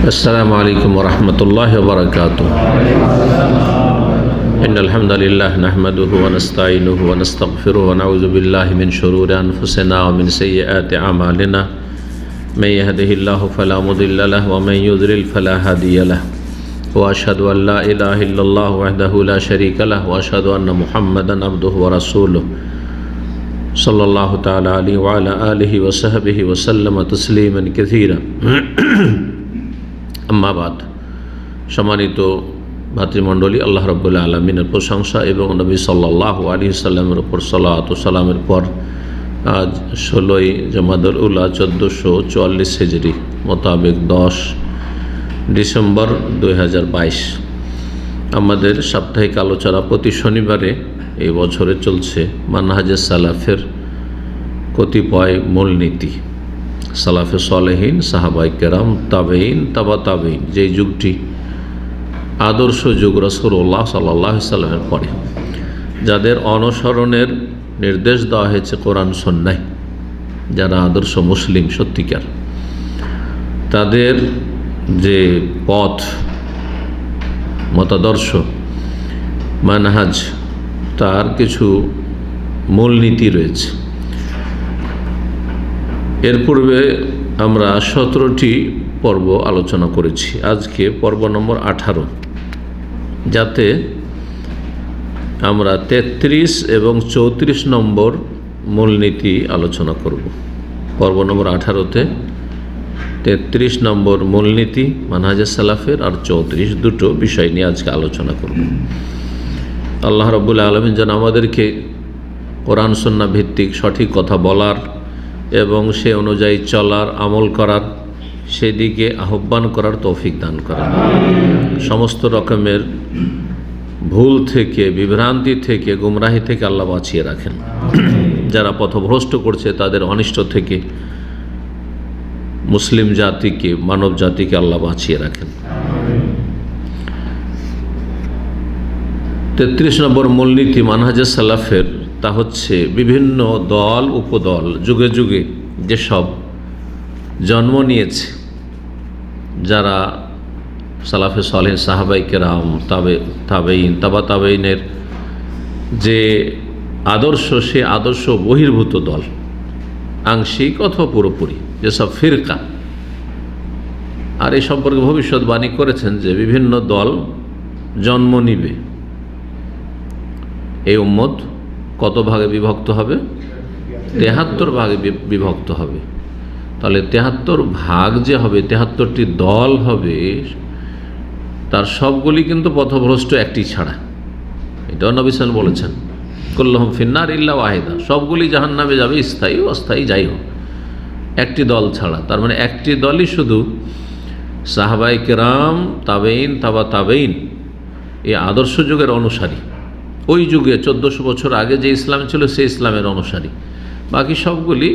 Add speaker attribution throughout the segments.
Speaker 1: السلام عليكم ورحمة الله وبركاته. إن الحمد لله نحمده ونستعينه ونستغفره ونعوذ بالله من شرور أنفسنا ومن سيئات أعمالنا. من يهده الله فلا مضل له ومن يضلل فلا هادي له. وأشهد أن لا إله إلا الله وحده لا شريك له وأشهد أن محمدا عبده ورسوله صلى الله تعالى عليه وعلى آله وصحبه وسلم تسليما كثيرا. আম্মা বাদ। সম্মানিত ভাতৃমণ্ডলী, আল্লাহ রাব্বুল আলামিনের প্রশংসা এবং নবী সাল্লাল্লাহু আলাইহি সাল্লামের উপর সালাত ও সালামের পর আজ 16ই জামাদুল উলা 1444 হিজরি মোতাবেক 10 ডিসেম্বর 2022 আমাদের সাপ্তাহিক আলোচনা প্রতি শনিবারে এই বছরে চলছে মানহাজে সালাফের কতিপয় মূলনীতি। সালাফে সালেহীন, সাহাবায়ে কেরাম, তাবেঈন, তাবা তাবেঈন, যেই যুগটি আদর্শ যুগ রাসূলুল্লাহ সাল্লাল্লাহু আলাইহি সাল্লামের পরে, যাদের অনুসরণের নির্দেশ দেওয়া হয়েছে কোরআন সুন্নাহয়, যারা আদর্শ মুসলিম সত্যিকার, তাদের যে পথ, মতাদর্শ, মানহাজ, তার কিছু মূলনীতি রয়েছে। এর পূর্বে আমরা 17টি পর্ব আলোচনা করেছি। আজকে পর্ব নম্বর 18, যাতে আমরা 33 এবং 34 নম্বর মূলনীতি আলোচনা করব। পর্ব নম্বর 18তে 33 নম্বর মূলনীতি মানহাজে সালাফের আর 34 দুটো বিষয় নিয়ে আজকে আলোচনা করব। আল্লাহ রাব্বুল আলামিন যেন আমাদেরকে কোরআন সুন্নাহ ভিত্তিক সঠিক কথা বলার এবং সে অনুযায়ী চলার, আমল করার, সেদিকে আহ্বান করার তৌফিক দান করেন। সমস্ত রকমের ভুল থেকে, বিভ্রান্তি থেকে, গুমরাহি থেকে আল্লাহ বাঁচিয়ে রাখেন। যারা পথভ্রষ্ট করছে তাদের অনিষ্ট থেকে মুসলিম জাতিকে, মানব জাতিকে আল্লাহ বাঁচিয়ে রাখেন। 33 নম্বর মূলনীতি মানহাজে সালাফের, তা হচ্ছে বিভিন্ন দল উপদল যুগে যুগে যেসব জন্ম নিয়েছে, যারা সালাফে সালেহীন, সাহাবায়ে কেরাম, তাবেঈন, তাবা তাবেঈনের যে আদর্শ, সে আদর্শ বহির্ভূত দল, আংশিক অথবা পুরোপুরি যেসব ফিরকা। আর এই সম্পর্কে ভবিষ্যৎবাণী করেছেন যে বিভিন্ন দল জন্ম নিবে। এই উম্মত কত ভাগে বিভক্ত হবে? 73 ভাগে বিভক্ত হবে। তাহলে 73 ভাগ যে হবে, 73টি দল হবে, তার সবগুলি কিন্তু পথভ্রষ্ট একটি ছাড়া। এটাও নবী সাল্লাল্লাহু আলাইহি ওয়াসাল্লাম বলেছেন, কুল্লুহুম ফিন্নার ইল্লা ওয়াহিদা, সবগুলি জাহান্নামে যাবে, স্থায়ী অস্থায়ী যাই হোক, একটি দল ছাড়া। তার মানে একটি দলই শুধু সাহাবায়ে কেরাম, তাবেঈন, তাবা তাবেঈন, এই আদর্শ যুগের অনুসারী। ওই যুগে 1400 বছর আগে যে ইসলাম ছিল সেই ইসলামের অনুসারী। বাকি সবগুলি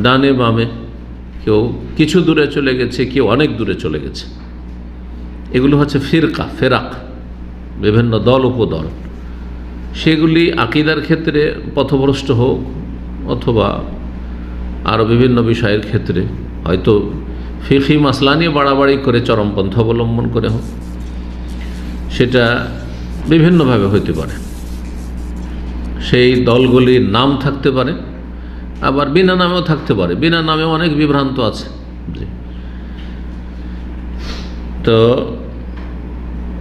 Speaker 1: ডানে বামে, কেউ কিছু দূরে চলে গেছে, কেউ অনেক দূরে চলে গেছে। এগুলো হচ্ছে ফিরকা, ফেরাক, বিভিন্ন দল উপদল। সেগুলি আকীদার ক্ষেত্রে পথভ্রষ্ট হোক অথবা আরও বিভিন্ন বিষয়ের ক্ষেত্রে, হয়তো ফিকহি মাসলা নিয়ে বাড়াবাড়ি করে চরমপন্থা অবলম্বন করে হোক, সেটা বিভিন্নভাবে হতে পারে। সেই দলগুলির নাম থাকতে পারে, আবার বিনা নামেও থাকতে পারে। বিনা নামেও অনেক বিভ্রান্ত আছে। তো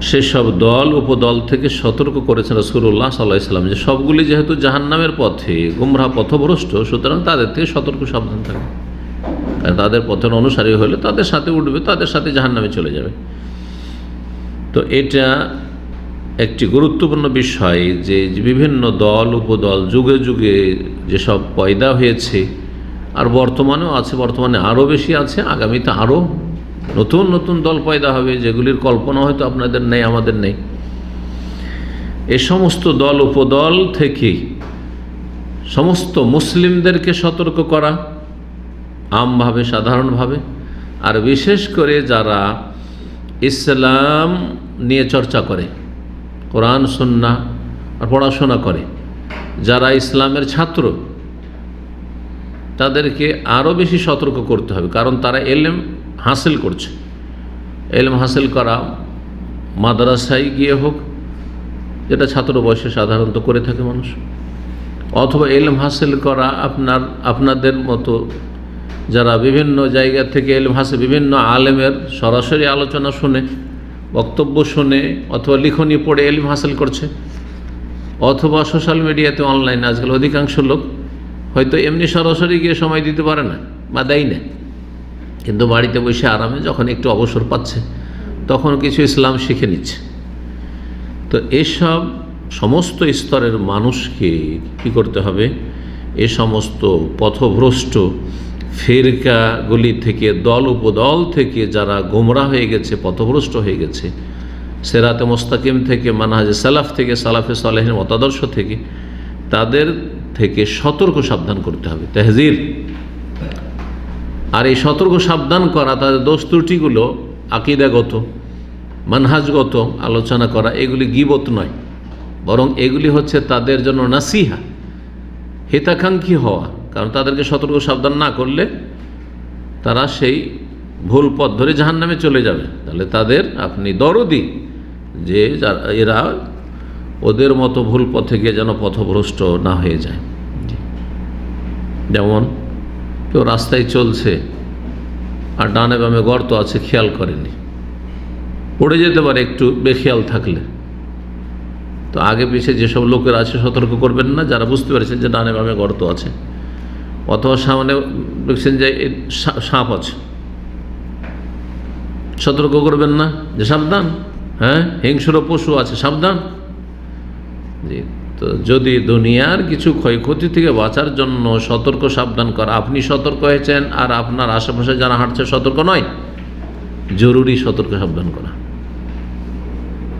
Speaker 1: সেসব দল উপদল থেকে সতর্ক করেছেন রাসূলুল্লাহ সাল্লাল্লাহু আলাইহি ওয়াসাল্লাম যে সবগুলি যেহেতু জাহান্নামের পথে, গুমরাহ, পথভ্রষ্ট, সুতরাং তাদের থেকে সতর্ক সাবধান থাকে। কারণ তাদের পথের অনুসারী হলে তাদের সাথে উঠবে, তাদের সাথে জাহান্নামে চলে যাবে। তো এটা একটি গুরুত্বপূর্ণ বিষয় যে বিভিন্ন দল উপদল যুগে যুগে যেসব পয়দা হয়েছে, আর বর্তমানেও আছে, বর্তমানে আরও বেশি আছে, আগামীতে আরও নতুন নতুন দল পয়দা হবে, যেগুলির কল্পনা হয়তো আপনাদের নেই, আমাদের নেই। এই সমস্ত দল উপদল থেকে সমস্ত মুসলিমদেরকে সতর্ক করা, আমভাবে, সাধারণভাবে, আর বিশেষ করে যারা ইসলাম নিয়ে চর্চা করে, কোরআন সুন্নাহ আর পড়াশোনা করে, যারা ইসলামের ছাত্র, তাদেরকে আরও বেশি সতর্ক করতে হবে। কারণ তারা এলেম হাসিল করছে, ইলম হাসিল করা মাদ্রাসায় গিয়ে হোক, যেটা ছাত্র বয়সে সাধারণত করে থাকে মানুষ, অথবা ইলম হাসিল করা আপনাদের মতো যারা বিভিন্ন জায়গা থেকে ইলম হাসিল, বিভিন্ন আলেমের সরাসরি আলোচনা শুনে, বক্তব্য শুনে, অথবা লিখনি পড়ে ইলম হাসিল করছে, অথবা সোশ্যাল মিডিয়াতে অনলাইনে আজকাল অধিকাংশ লোক হয়তো এমনি সরাসরি গিয়ে সময় দিতে পারে না বা দেয় না, কিন্তু বাড়িতে বসে আরামে যখন একটু অবসর পাচ্ছে তখন কিছু ইসলাম শিখে নিচ্ছে। তো এসব সমস্ত স্তরের মানুষকে কি করতে হবে? এ সমস্ত পথভ্রষ্ট ফিরকাগুলি থেকে, দল উপদল থেকে যারা গোমরাহ হয়ে গেছে, পথভ্রষ্ট হয়ে গেছে, সিরাতে মুস্তাকিম থেকে, মানহাজে সালাফ থেকে, সালাফে সালেহিনের মতাদর্শ থেকে, তাদের থেকে সতর্ক সাবধান করতে হবে, তাহজির। আর এই সতর্ক সাবধান করা, তাদের দোষ ত্রুটিগুলো আকীদাগত, মানহাজগত আলোচনা করা, এগুলি গীবত নয়, বরং এগুলি হচ্ছে তাদের জন্য নাসিহা, হিতাকাঙ্ক্ষী হওয়া। কারণ তাদেরকে সতর্ক সাবধান না করলে তারা সেই ভুল পথ ধরে জাহান্নামে চলে যাবে। তাহলে তাদের আপনি দরদি যে এরা ওদের মতো ভুল পথে গিয়ে যেন পথভ্রষ্ট না হয়ে যায়। যেমন কেউ রাস্তায় চলছে আর ডানে বামে গর্ত আছে, খেয়াল করেনি, পড়ে যেতে পারে একটু বেখেয়াল থাকলে। তো আগে পিছিয়ে যেসব লোকের আছে সতর্ক করবেন না, যারা বুঝতে পেরেছেন যে ডানে বামে গর্ত আছে, অথবা সামনে দেখছেন যে সাপ আছে, সতর্ক করবেন না যে সাবধান, হ্যাঁ হিংস্র পশু আছে সাবধান। জি, তো যদি দুনিয়ার কিছু ক্ষয়ক্ষতি থেকে বাঁচার জন্য সতর্ক সাবধান করা, আপনি সতর্ক হয়েছেন আর আপনার আশেপাশে যারা হাঁটছে সতর্ক নয়, জরুরি সতর্ক সাবধান করা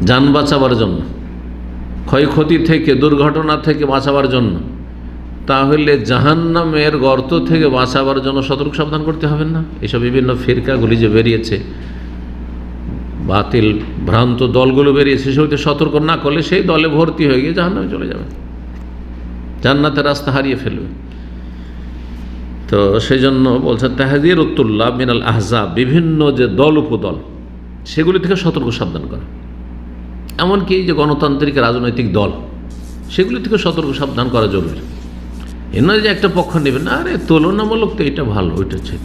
Speaker 1: যান বাঁচাবার জন্য, ক্ষয়ক্ষতি থেকে, দুর্ঘটনা থেকে বাঁচাবার জন্য। তাহলে জাহান্নামের গর্ত থেকে বাঁচাবার জন্য সতর্ক সাবধান করতে হবে না? এসব বিভিন্ন ফিরকাগুলি যে বেরিয়েছে, বাতিল ভ্রান্ত দলগুলো বেরিয়েছে, সেগুলোতে সতর্ক না করলে সেই দলে ভর্তি হয়ে গিয়ে জাহান্নামে চলে যাবে, জান্নাতের রাস্তা হারিয়ে ফেলবে। তো সেই জন্য বলছেন তাহযীরুত-তুল্লাব মিনাল আহজাব, বিভিন্ন যে দল উপদল সেগুলি থেকে সতর্ক সাবধান করা। এমনকি যে গণতান্ত্রিক রাজনৈতিক দল, সেগুলি থেকে সতর্ক সাবধান করা জরুরি। এ নয় যে একটা পক্ষ নেবেন না, আরে তুলনামূলক তো এটা ভালো, ওইটা ছিল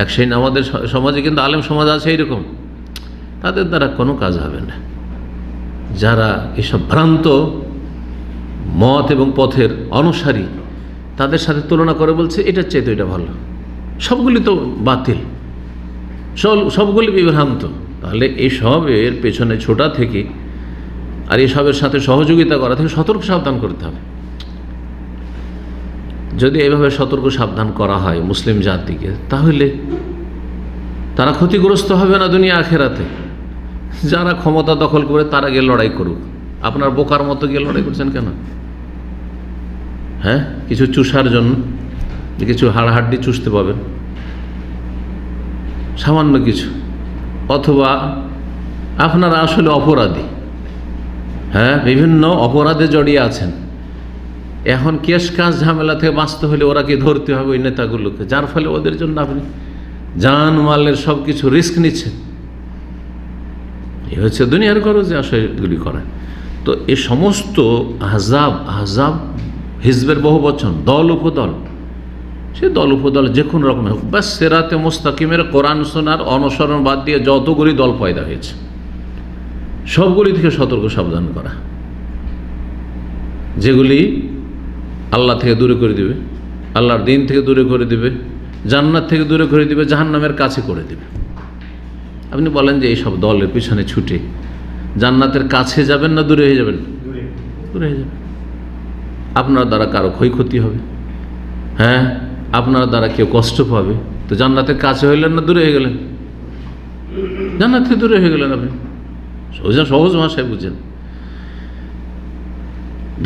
Speaker 1: এক। সেই আমাদের সমাজে কিন্তু আলেম সমাজ আছে এইরকম, তাদের দ্বারা কোনো কাজ হবে না। যারা এসব ভ্রান্ত মত এবং পথের অনুসারী, তাদের সাথে তুলনা করে বলছে এটার চাইতে এটা ভালো, সবগুলি তো বাতিল, সবগুলি বিভ্রান্ত। তাহলে এইসবের পেছনে ছোটা থেকে আর এসবের সাথে সহযোগিতা করা থেকে সতর্ক সাবধান করতে হবে। যদি এভাবে সতর্ক সাবধান করা হয় মুসলিম জাতিকে, তাহলে তারা ক্ষতিগ্রস্ত হবে না দুনিয়া আখেরাতে। যারা ক্ষমতা দখল করে তারা গিয়ে লড়াই করুক, আপনার বোকার মতো গিয়ে লড়াই করছেন কেন? হ্যাঁ, কিছু চুষার জন্য, কিছু হাড়হাড্ডি চুষতে পাবেন, সামান্য কিছু। অথবা আপনারা আসলে অপরাধী, হ্যাঁ বিভিন্ন অপরাধে জড়িয়ে আছেন, এখন কেস কাজ ঝামেলা থেকে বাঁচতে হলে ওরা কি ধরতে হবে ওই নেতাগুলোকে, যার ফলে ওদের জন্য আপনি জান মালের সব কিছু রিস্ক নিচ্ছেন। এই হচ্ছে দুনিয়ার গরজে আসলে এগুলি করে। তো এ সমস্ত আহজাব হিজবের বহু বচন, দল উপদল, সে দল উপদল যে কোনো রকমের হোক, বাস সিরাতে মুস্তাকিমের কোরআন শোনার অনুসরণ বাদ দিয়ে যতগুলি দল পয়দা হয়েছে সবগুলি থেকে সতর্ক সাবধান করা, যেগুলি আল্লাহ থেকে দূরে করে দিবে, আল্লাহর দিন থেকে দূরে করে দিবে, জান্নাত থেকে দূরে করে দিবে, জাহান্নামের কাছে করে দিবে। আপনি বলেন যে এইসব দলের পিছনে ছুটে জান্নাতের কাছে যাবেন না দূরে হয়ে যাবেন? দূরে হয়ে যাবেন। আপনার দ্বারা কারো ক্ষয়ক্ষতি হবে, হ্যাঁ আপনার দ্বারা কেউ কষ্ট পাবে, তো জান্নাতের কাছে হইলেন না দূরে হয়ে গেলেন? জান্নাত থেকে দূরে হয়ে গেলেন আপনি। সহজ ভাষায় বুঝেন।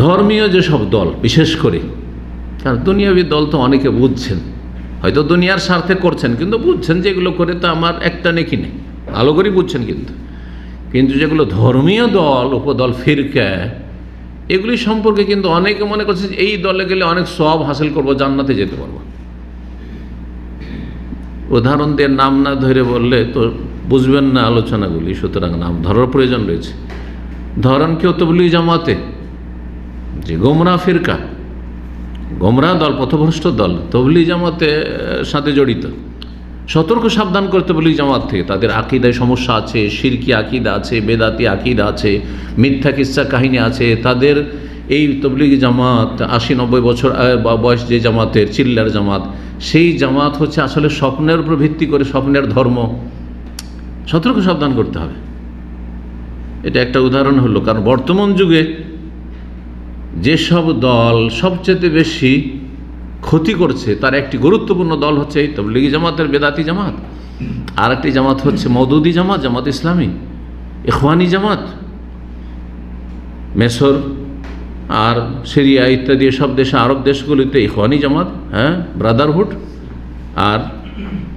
Speaker 1: ধর্মীয় যেসব দল বিশেষ করে, কারণ দুনিয়াবী দল তো অনেকে বুঝছেন, হয়তো দুনিয়ার স্বার্থে করছেন, কিন্তু বুঝছেন যে এগুলো করে তো আমার একটা নেকি নেই, ভালো করে বুঝছেন। কিন্তু যেগুলো ধর্মীয় দল উপদল ফিরকা, এগুলি সম্পর্কে কিন্তু অনেকে মনে করছে যে এই দলে গেলে অনেক সওয়াব হাসিল করবো, জান্নাতে যেতে পারবো। উদাহরণ দিয়ে নাম না ধরে বললে তো বুঝবেন না আলোচনাগুলি, সুতরাং নাম ধরার প্রয়োজন রয়েছে। ধরেন কেউ তাবলীগ জামাতে, যে গোমরা ফিরকা, গোমরা দল, পথভ্রষ্ট দল, তাবলীগ জামাতে সাথে জড়িত, সতর্ক সাবধান করতে তাবলীগ জামাত থেকে। তাদের আকীদায় সমস্যা আছে, শিরকি আকীদা আছে, বেদাতি আকীদা আছে, মিথ্যা কিচ্ছা কাহিনী আছে। তাদের এই তাবলীগ জামাত 80-90 বছর বয়স যে জামাতের, চিল্লার জামাত, সেই জামাত হচ্ছে আসলে স্বপ্নের উপর ভিত্তি করে স্বপ্নের ধর্ম। সতর্ক সাবধান করতে হবে। এটা একটা উদাহরণ হলো। কারণ বর্তমান যুগে যেসব দল সবচেয়ে বেশি ক্ষতি করছে তার একটি গুরুত্বপূর্ণ দল হচ্ছে এই তাবলীগী জামাতের বেদাতি জামাত। আর একটি জামাত হচ্ছে মওদুদি জামাত, জামাত ইসলামী, ইখওয়ানি জামাত। মেসর আর সিরিয়া ইত্যাদি সব দেশে, আরব দেশগুলিতে ইখওয়ানি জামাত, ব্রাদারহুড। আর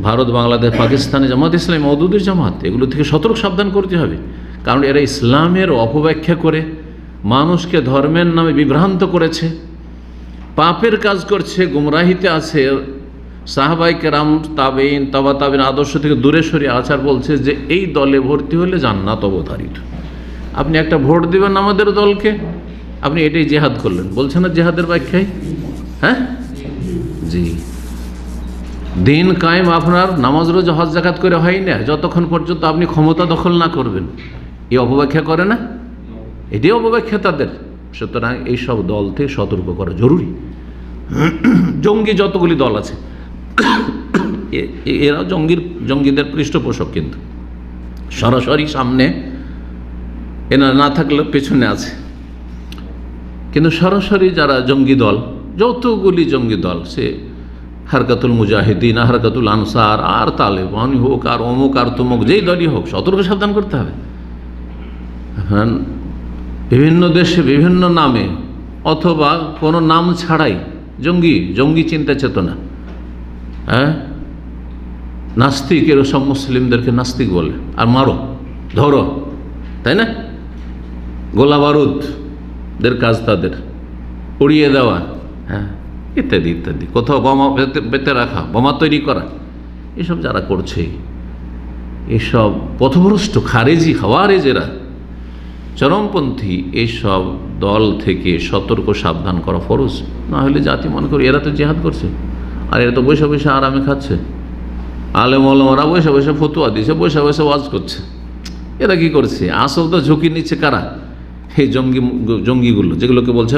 Speaker 1: ভারত, বাংলাদেশ, পাকিস্তানে জামাত ইসলামী, মওদুদির জামাত। এগুলো থেকে সতর্ক সাবধান করতে হবে। কারণ এরা ইসলামের অপব্যাখ্যা করে মানুষকে ধর্মের নামে বিভ্রান্ত করেছে, পাপের কাজ করছে, গুমরাহিতে আছে। সাহাবায়ে কেরাম, তাবেঈন, তাবা তাবেঈন আদর্শ থেকে দূরে সরিয়ে আচার বলছে যে এই দলে ভর্তি হলে জান্নাত অবধারিত। আপনি একটা ভোট দিবেন আমাদের দলকে, আপনি এটাই জেহাদ করলেন। বলছে না জেহাদের ব্যাখ্যায়? জি। দিন কায়েম আপনার নামাজ রোজা হজ যাকাত করে হয় না যতক্ষণ পর্যন্ত আপনি ক্ষমতা দখল না করবেন। এই অপব্যাখ্যা করে না? এটাই অপব্যাখ্যা তাদের। সুতরাং এইসব দল থেকে সতর্ক করা জরুরি। জঙ্গি যতগুলি দল আছে এরা জঙ্গিদের পৃষ্ঠপোষক, কিন্তু সরাসরি সামনে এরা না থাকলেও পেছনে আছে। কিন্তু সরাসরি যারা জঙ্গি দল, যতগুলি জঙ্গি দল, সে হারকাতুল মুজাহিদিন, হারকাতুল আনসার, আর তালেবান হোক, আর অমুক আর তমুক, যেই দলই হোক, সতর্ক সাবধান করতে হবে। হ্যাঁ, বিভিন্ন দেশে বিভিন্ন নামে অথবা কোনো নাম ছাড়াই জঙ্গি চিন্তা চেতনা। নাস্তিক, এর সব মুসলিমদেরকে নাস্তিক বলে, আর মারো ধরো, তাই না? গোলা বারুদদের কাজ তাদের, উড়িয়ে দেওয়া, ইত্যাদি ইত্যাদি। কোথাও বোমা পেতে রাখা, বোমা তৈরি করা, এসব যারা করছে, এসব পথভ্রষ্ট খারেজি, খাওয়ারেজেরা, চরমপন্থী, এইসব দল থেকে সতর্ক সাবধান করা ফরজ। না হলে জাতি মনে করি এরা তো জেহাদ করছে, আর এরা তো বসে বসে আরামে খাচ্ছে। আলেম ওলামারা বসে বসে ফতোয়া দিচ্ছে, বসে বসে ওয়াজ করছে। এরা কি করছে? আসল তো ঝুঁকি নিচ্ছে কারা? এই জঙ্গিগুলো, যেগুলোকে বলছে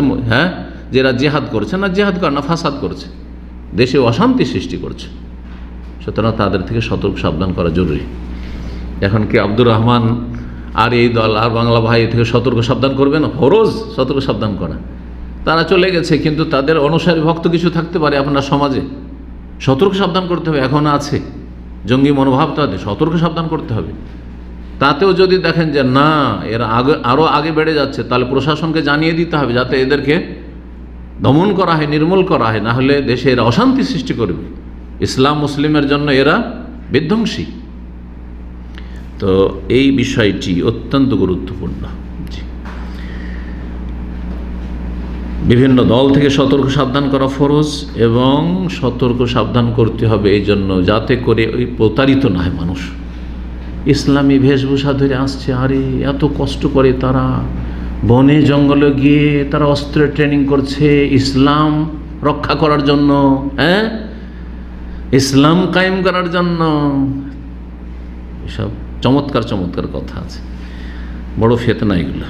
Speaker 1: যে এরা জেহাদ করছে। না, জেহাদ করে না, ফাসাদ করছে, দেশে অশান্তি সৃষ্টি করছে। সুতরাং তাদের থেকে সতর্ক সাবধান করা জরুরি। এখন কি আব্দুর রহমান আর এই দল আর বাংলা ভাই থেকে সতর্ক সাবধান করবে না? ফরজ সতর্ক সাবধান করা। তারা চলে গেছে, কিন্তু তাদের অনুসারী ভক্ত কিছু থাকতে পারে আপনার সমাজে, সতর্ক সাবধান করতে হবে। এখন আছে জঙ্গি মনোভাব, তাদের সতর্ক সাবধান করতে হবে। তাতেও যদি দেখেন যে না, এরা আরও আগে বেড়ে যাচ্ছে, তাহলে প্রশাসনকে জানিয়ে দিতে হবে যাতে এদেরকে দমন করা হয়, নির্মূল করা হয়। না হলে দেশে এরা অশান্তি সৃষ্টি করবে, ইসলাম মুসলিমের জন্য এরা বিধ্বংসী। তো এই বিষয়টি অত্যন্ত গুরুত্বপূর্ণ। বিভিন্ন দল থেকে সতর্ক সাবধান করা ফরজ, এবং সতর্ক সাবধান করতে হবে এই জন্য যাতে করে ওই প্রতারিত না হয় মানুষ। ইসলামী বেশভূষা ধরে আসছে, আরে এত কষ্ট করে তারা বনে জঙ্গলে গিয়ে তারা অস্ত্রের ট্রেনিং করছে ইসলাম রক্ষা করার জন্য, ইসলাম কায়েম করার জন্য। এসব চমৎকার চমৎকার কথা আছে, বড় ফিতনা এগুলো।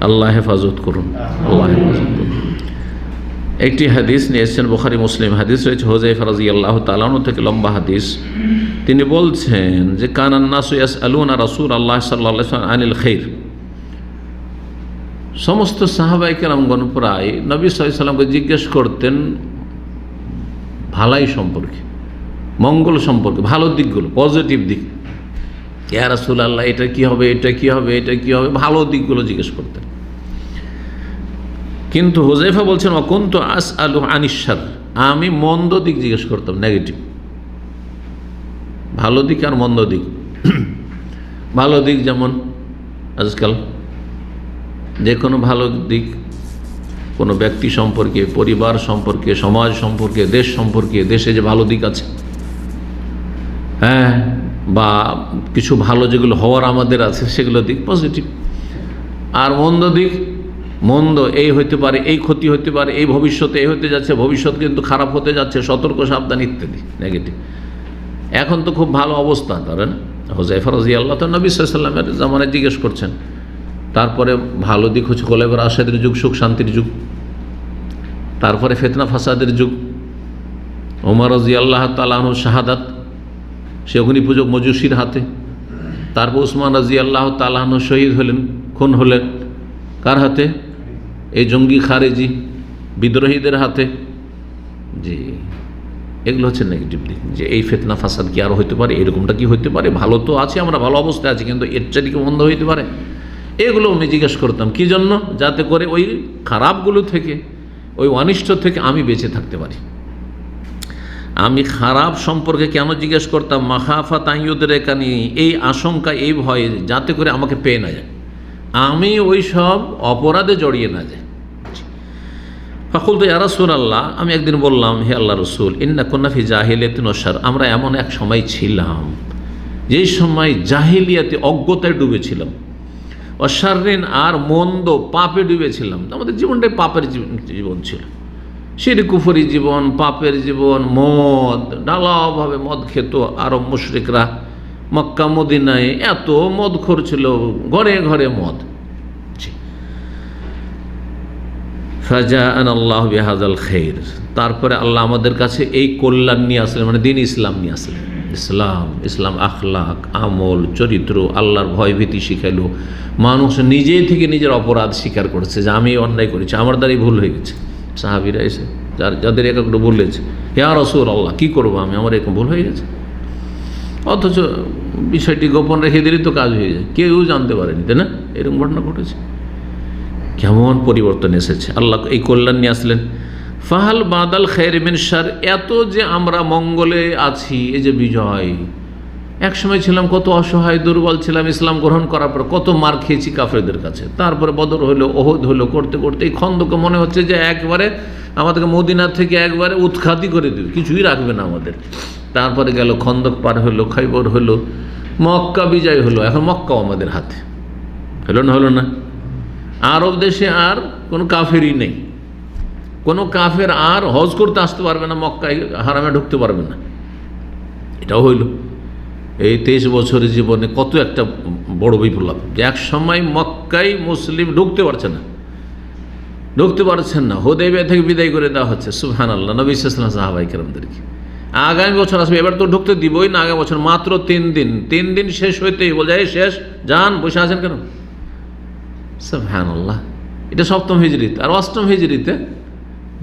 Speaker 1: আল্লাহ হেফাজত করুন, আল্লাহ হেফাজত করুন। একটি হাদিস নিয়ে এসেছেন বুখারী মুসলিম, হাদিস রয়েছে হুযায়ফা রাদিয়াল্লাহু তাআলা আনহু থেকে, লম্বা হাদিস। তিনি বলছেন যে কানান নাসু ইয়াসআলুনা রাসূলুল্লাহ সাল্লাল্লাহু আলাইহি ওয়াসাল্লাম আনিল খাইর। সমস্ত সাহাবায়ে কেরামগণ প্রায় নবী সাল্লাল্লাহু আলাইহি ওয়াসাল্লামকে জিজ্ঞেস করতেন ভালাই সম্পর্কে, মঙ্গল সম্পর্কে, ভালো দিকগুলো, পজিটিভ দিক। ইয়া রাসূলুল্লাহ, এটা কি হবে, এটা কি হবে, এটা কি হবে, ভালো দিকগুলো জিজ্ঞেস করতেন। কিন্তু হুযায়ফা বলছেন ওয়াকুনতু আসআলু আনিশ শার, আমি মন্দ দিক জিজ্ঞেস করতাম, নেগেটিভ। ভালো দিক আর মন্দ দিক। ভালো দিক যেমন আজকাল যে কোনো ভালো দিক, কোনো ব্যক্তি সম্পর্কে, পরিবার সম্পর্কে, সমাজ সম্পর্কে, দেশ সম্পর্কে, দেশে যে ভালো দিক আছে, বা কিছু ভালো যেগুলো হওয়ার আমাদের আছে সেগুলো দিক পজিটিভ, আর মন্দ দিক মন্দ এই হইতে পারে, এই ক্ষতি হতে পারে, এই ভবিষ্যতে এই হতে যাচ্ছে, ভবিষ্যৎ কিন্তু খারাপ হতে যাচ্ছে, সতর্ক সাবধান ইত্যাদি নেগেটিভ। এখন তো খুব ভালো অবস্থা, ধরেন হুযায়ফা রাদিয়াল্লাহু তাআলা নবী সাল্লাল্লাহু আলাইহি ওয়াসাল্লামের জামানায় জিজ্ঞেস করছেন। তারপরে ভালো দিক হচ্ছে খোলাফায়ে রাশিদিনের যুগ, সুখ শান্তির যুগ। তারপরে ফিতনা ফাসাদের যুগ, ওমর রাদিয়াল্লাহু তাআলা আনহু শাহাদাত, সে অগ্নি পূজক মজুসির হাতে। তারপর উসমান রাদিয়াল্লাহু তাআলা আনহু শহীদ হলেন, খুন হলেন কার হাতে? এই জঙ্গি খারেজি বিদ্রোহীদের হাতে। জি, এগুলো হচ্ছে নেগেটিভ দিক, যে এই ফিতনা ফাসাদ কি আরও হইতে পারে, এরকমটা কি হইতে পারে, ভালো তো আছে, আমরা ভালো অবস্থায় আছি, কিন্তু এর চাইতে কি বন্ধ হইতে পারে? এগুলো আমি জিজ্ঞেস করতাম, কি জন্য? যাতে করে ওই খারাপগুলো থেকে, ওই অনিষ্ট থেকে আমি বেঁচে থাকতে পারি। আমি খারাপ সম্পর্কে কেন জিজ্ঞেস করতাম? মাখাফা তাইয়ুদের একানি, এই আশঙ্কা, এই ভয়ে, যাতে করে আমাকে পেয়ে না যায়, আমি ওই সব অপরাধে জড়িয়ে না যাই। ফাকুলতু ইয়া রাসূলাল্লাহ, আমি একদিন বললাম, হে আল্লাহ রসুল, ইন্না কুন্না ফি জাহিলিয়াতিন ওয়া শার, আমরা এমন এক সময় ছিলাম যেই সময় জাহিলিয়াতে, অজ্ঞতায় ডুবেছিলাম, ওয়া শাররিন, আর মন্দ পাপে ডুবেছিলাম। আমাদের জীবনটাই পাপের জীবন ছিল, শিরক কুফরি জীবন, পাপের জীবন, মদ, ঢালাওভাবে মদ খেত আরব মুশরিকরা। মক্কা মদিনায় এত মদখোর ছিল, ঘরে ঘরে মদ। ফাজাআনা আল্লাহু বিহাযাল খাইর, তারপরে আল্লাহ আমাদের কাছে এই কল্যাণ নিয়ে আসলেন, মানে দিন ইসলাম নিয়ে আসলেন। ইসলাম আখলাক, আমল, চরিত্র, আল্লাহর ভয়ভীতি শিখাইল। মানুষ নিজেই থেকে নিজের অপরাধ স্বীকার করেছে, যে আমি অন্যায় করেছি, আমার দ্বারাই ভুল হয়ে গেছে। সাহাবীরা এসে যাদের এক একটু বলেছে, ইয়া রাসূলুল্লাহ, কি করবো আমি, আমার এরকম ভুল হয়ে গেছে। অথচ বিষয়টি গোপন রেখে দিলেই তো কাজ হয়ে যায়, কেউ জানতে পারেনি, তাই না? এরকম ঘটনা ঘটেছে। কেমন পরিবর্তন এসেছে, আল্লাহ এই কল্যাণ নিয়ে আসলেন। ফাহাল বাদাল খায়র মিন শার, এত যে আমরা মঙ্গলে আছি, এই যে বিজয়। এক সময় ছিলাম কত অসহায়, দুর্বল ছিলাম, ইসলাম গ্রহণ করার পর কত মার খেয়েছি কাফেরদের কাছে, তারপরে বদর হলো, ওহদ হলো, করতে করতে এই খন্দকে মনে হচ্ছে যে একবারে আমাদেরকে মদিনা থেকে একবারে উৎখাতই করে দেবে, কিছুই রাখবে না আমাদের। তারপরে গেল, খন্দক পার হলো, খাইবর হলো, মক্কা বিজয় হলো, এখন মক্কাও আমাদের হাতে। হলো না? আরব দেশে আর কোনো কাফেরই নেই, কোনো কাফের আর হজ করতে আসতে পারবে না, মক্কায় হারামে ঢুকতে পারবে না। এটাও হইল এই 23 বছরের জীবনে কত একটা বড় বিপ্লব, যে এক সময় মক্কায় মুসলিম ঢুকতে পারছেন না, হুদাইবিয়া থেকে বিদায় করে দেওয়া হচ্ছে। সুবহানাল্লাহ, নবী সাল্লাল্লাহু আলাইহি ওয়াসাল্লাম সাহাবায়ে কেরামদেরকে, আগামী বছর আসবে, এবার তো ঢুকতে দিবই না, আগামী বছর মাত্র 3 দিন শেষ হইতেই বলে, এই শেষ, যান, বসে আছেন কেন? সুবহানাল্লাহ, এটা 7ম হিজরিতে, আর 8ম হিজরিতে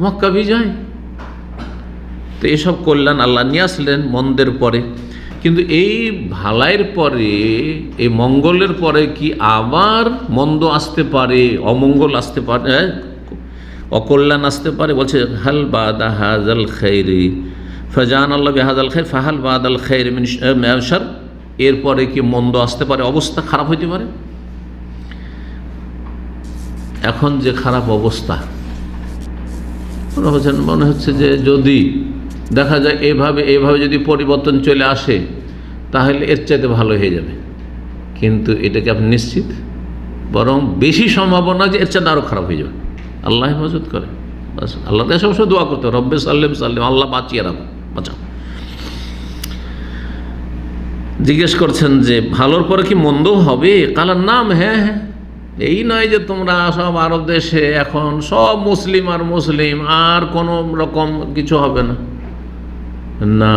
Speaker 1: মক্কা বিজয়। তো এসব কল্যাণ আল্লাহ নিয়ে আসলেন মন্দের পরে। কিন্তু এই ভালাইয়ের পরে, এই মঙ্গলের পরে কি আবার মন্দ আসতে পারে, অমঙ্গল আসতে পারে, অকল্যাণ আসতে পারে? বলছে হাল বাদা হাযাল খাইরি ফাজাআনা আল্লাহু বিহাযাল খাইর ফাহাল বাদাল খাইর মিন শার, এরপরে কি মন্দ আসতে পারে, অবস্থা খারাপ হইতে পারে? এখন যে খারাপ অবস্থা, মনে হচ্ছে যে যদি দেখা যায় এভাবে যদি পরিবর্তন চলে আসে, তাহলে এর চাইতে ভালো হয়ে যাবে। কিন্তু এটাকে আপনি নিশ্চিত? বরং বেশি সম্ভাবনা যে এর চাইতে আরও খারাপ হয়ে যাবে। আল্লাহ হেফাজত করে, বাস আল্লাহ কাছে সবসময় দোয়া করতে হবে, রব্বে সাল্লিম, আল্লাহ বাঁচিয়ে রাখো, বাঁচাও। জিজ্ঞেস করছেন যে ভালোর পরে কি মন্দ হবে? কালার নাম, হ্যাঁ, এই নয় যে তোমরা সব আরব দেশে এখন সব মুসলিম আর কোনো রকম কিছু হবে না,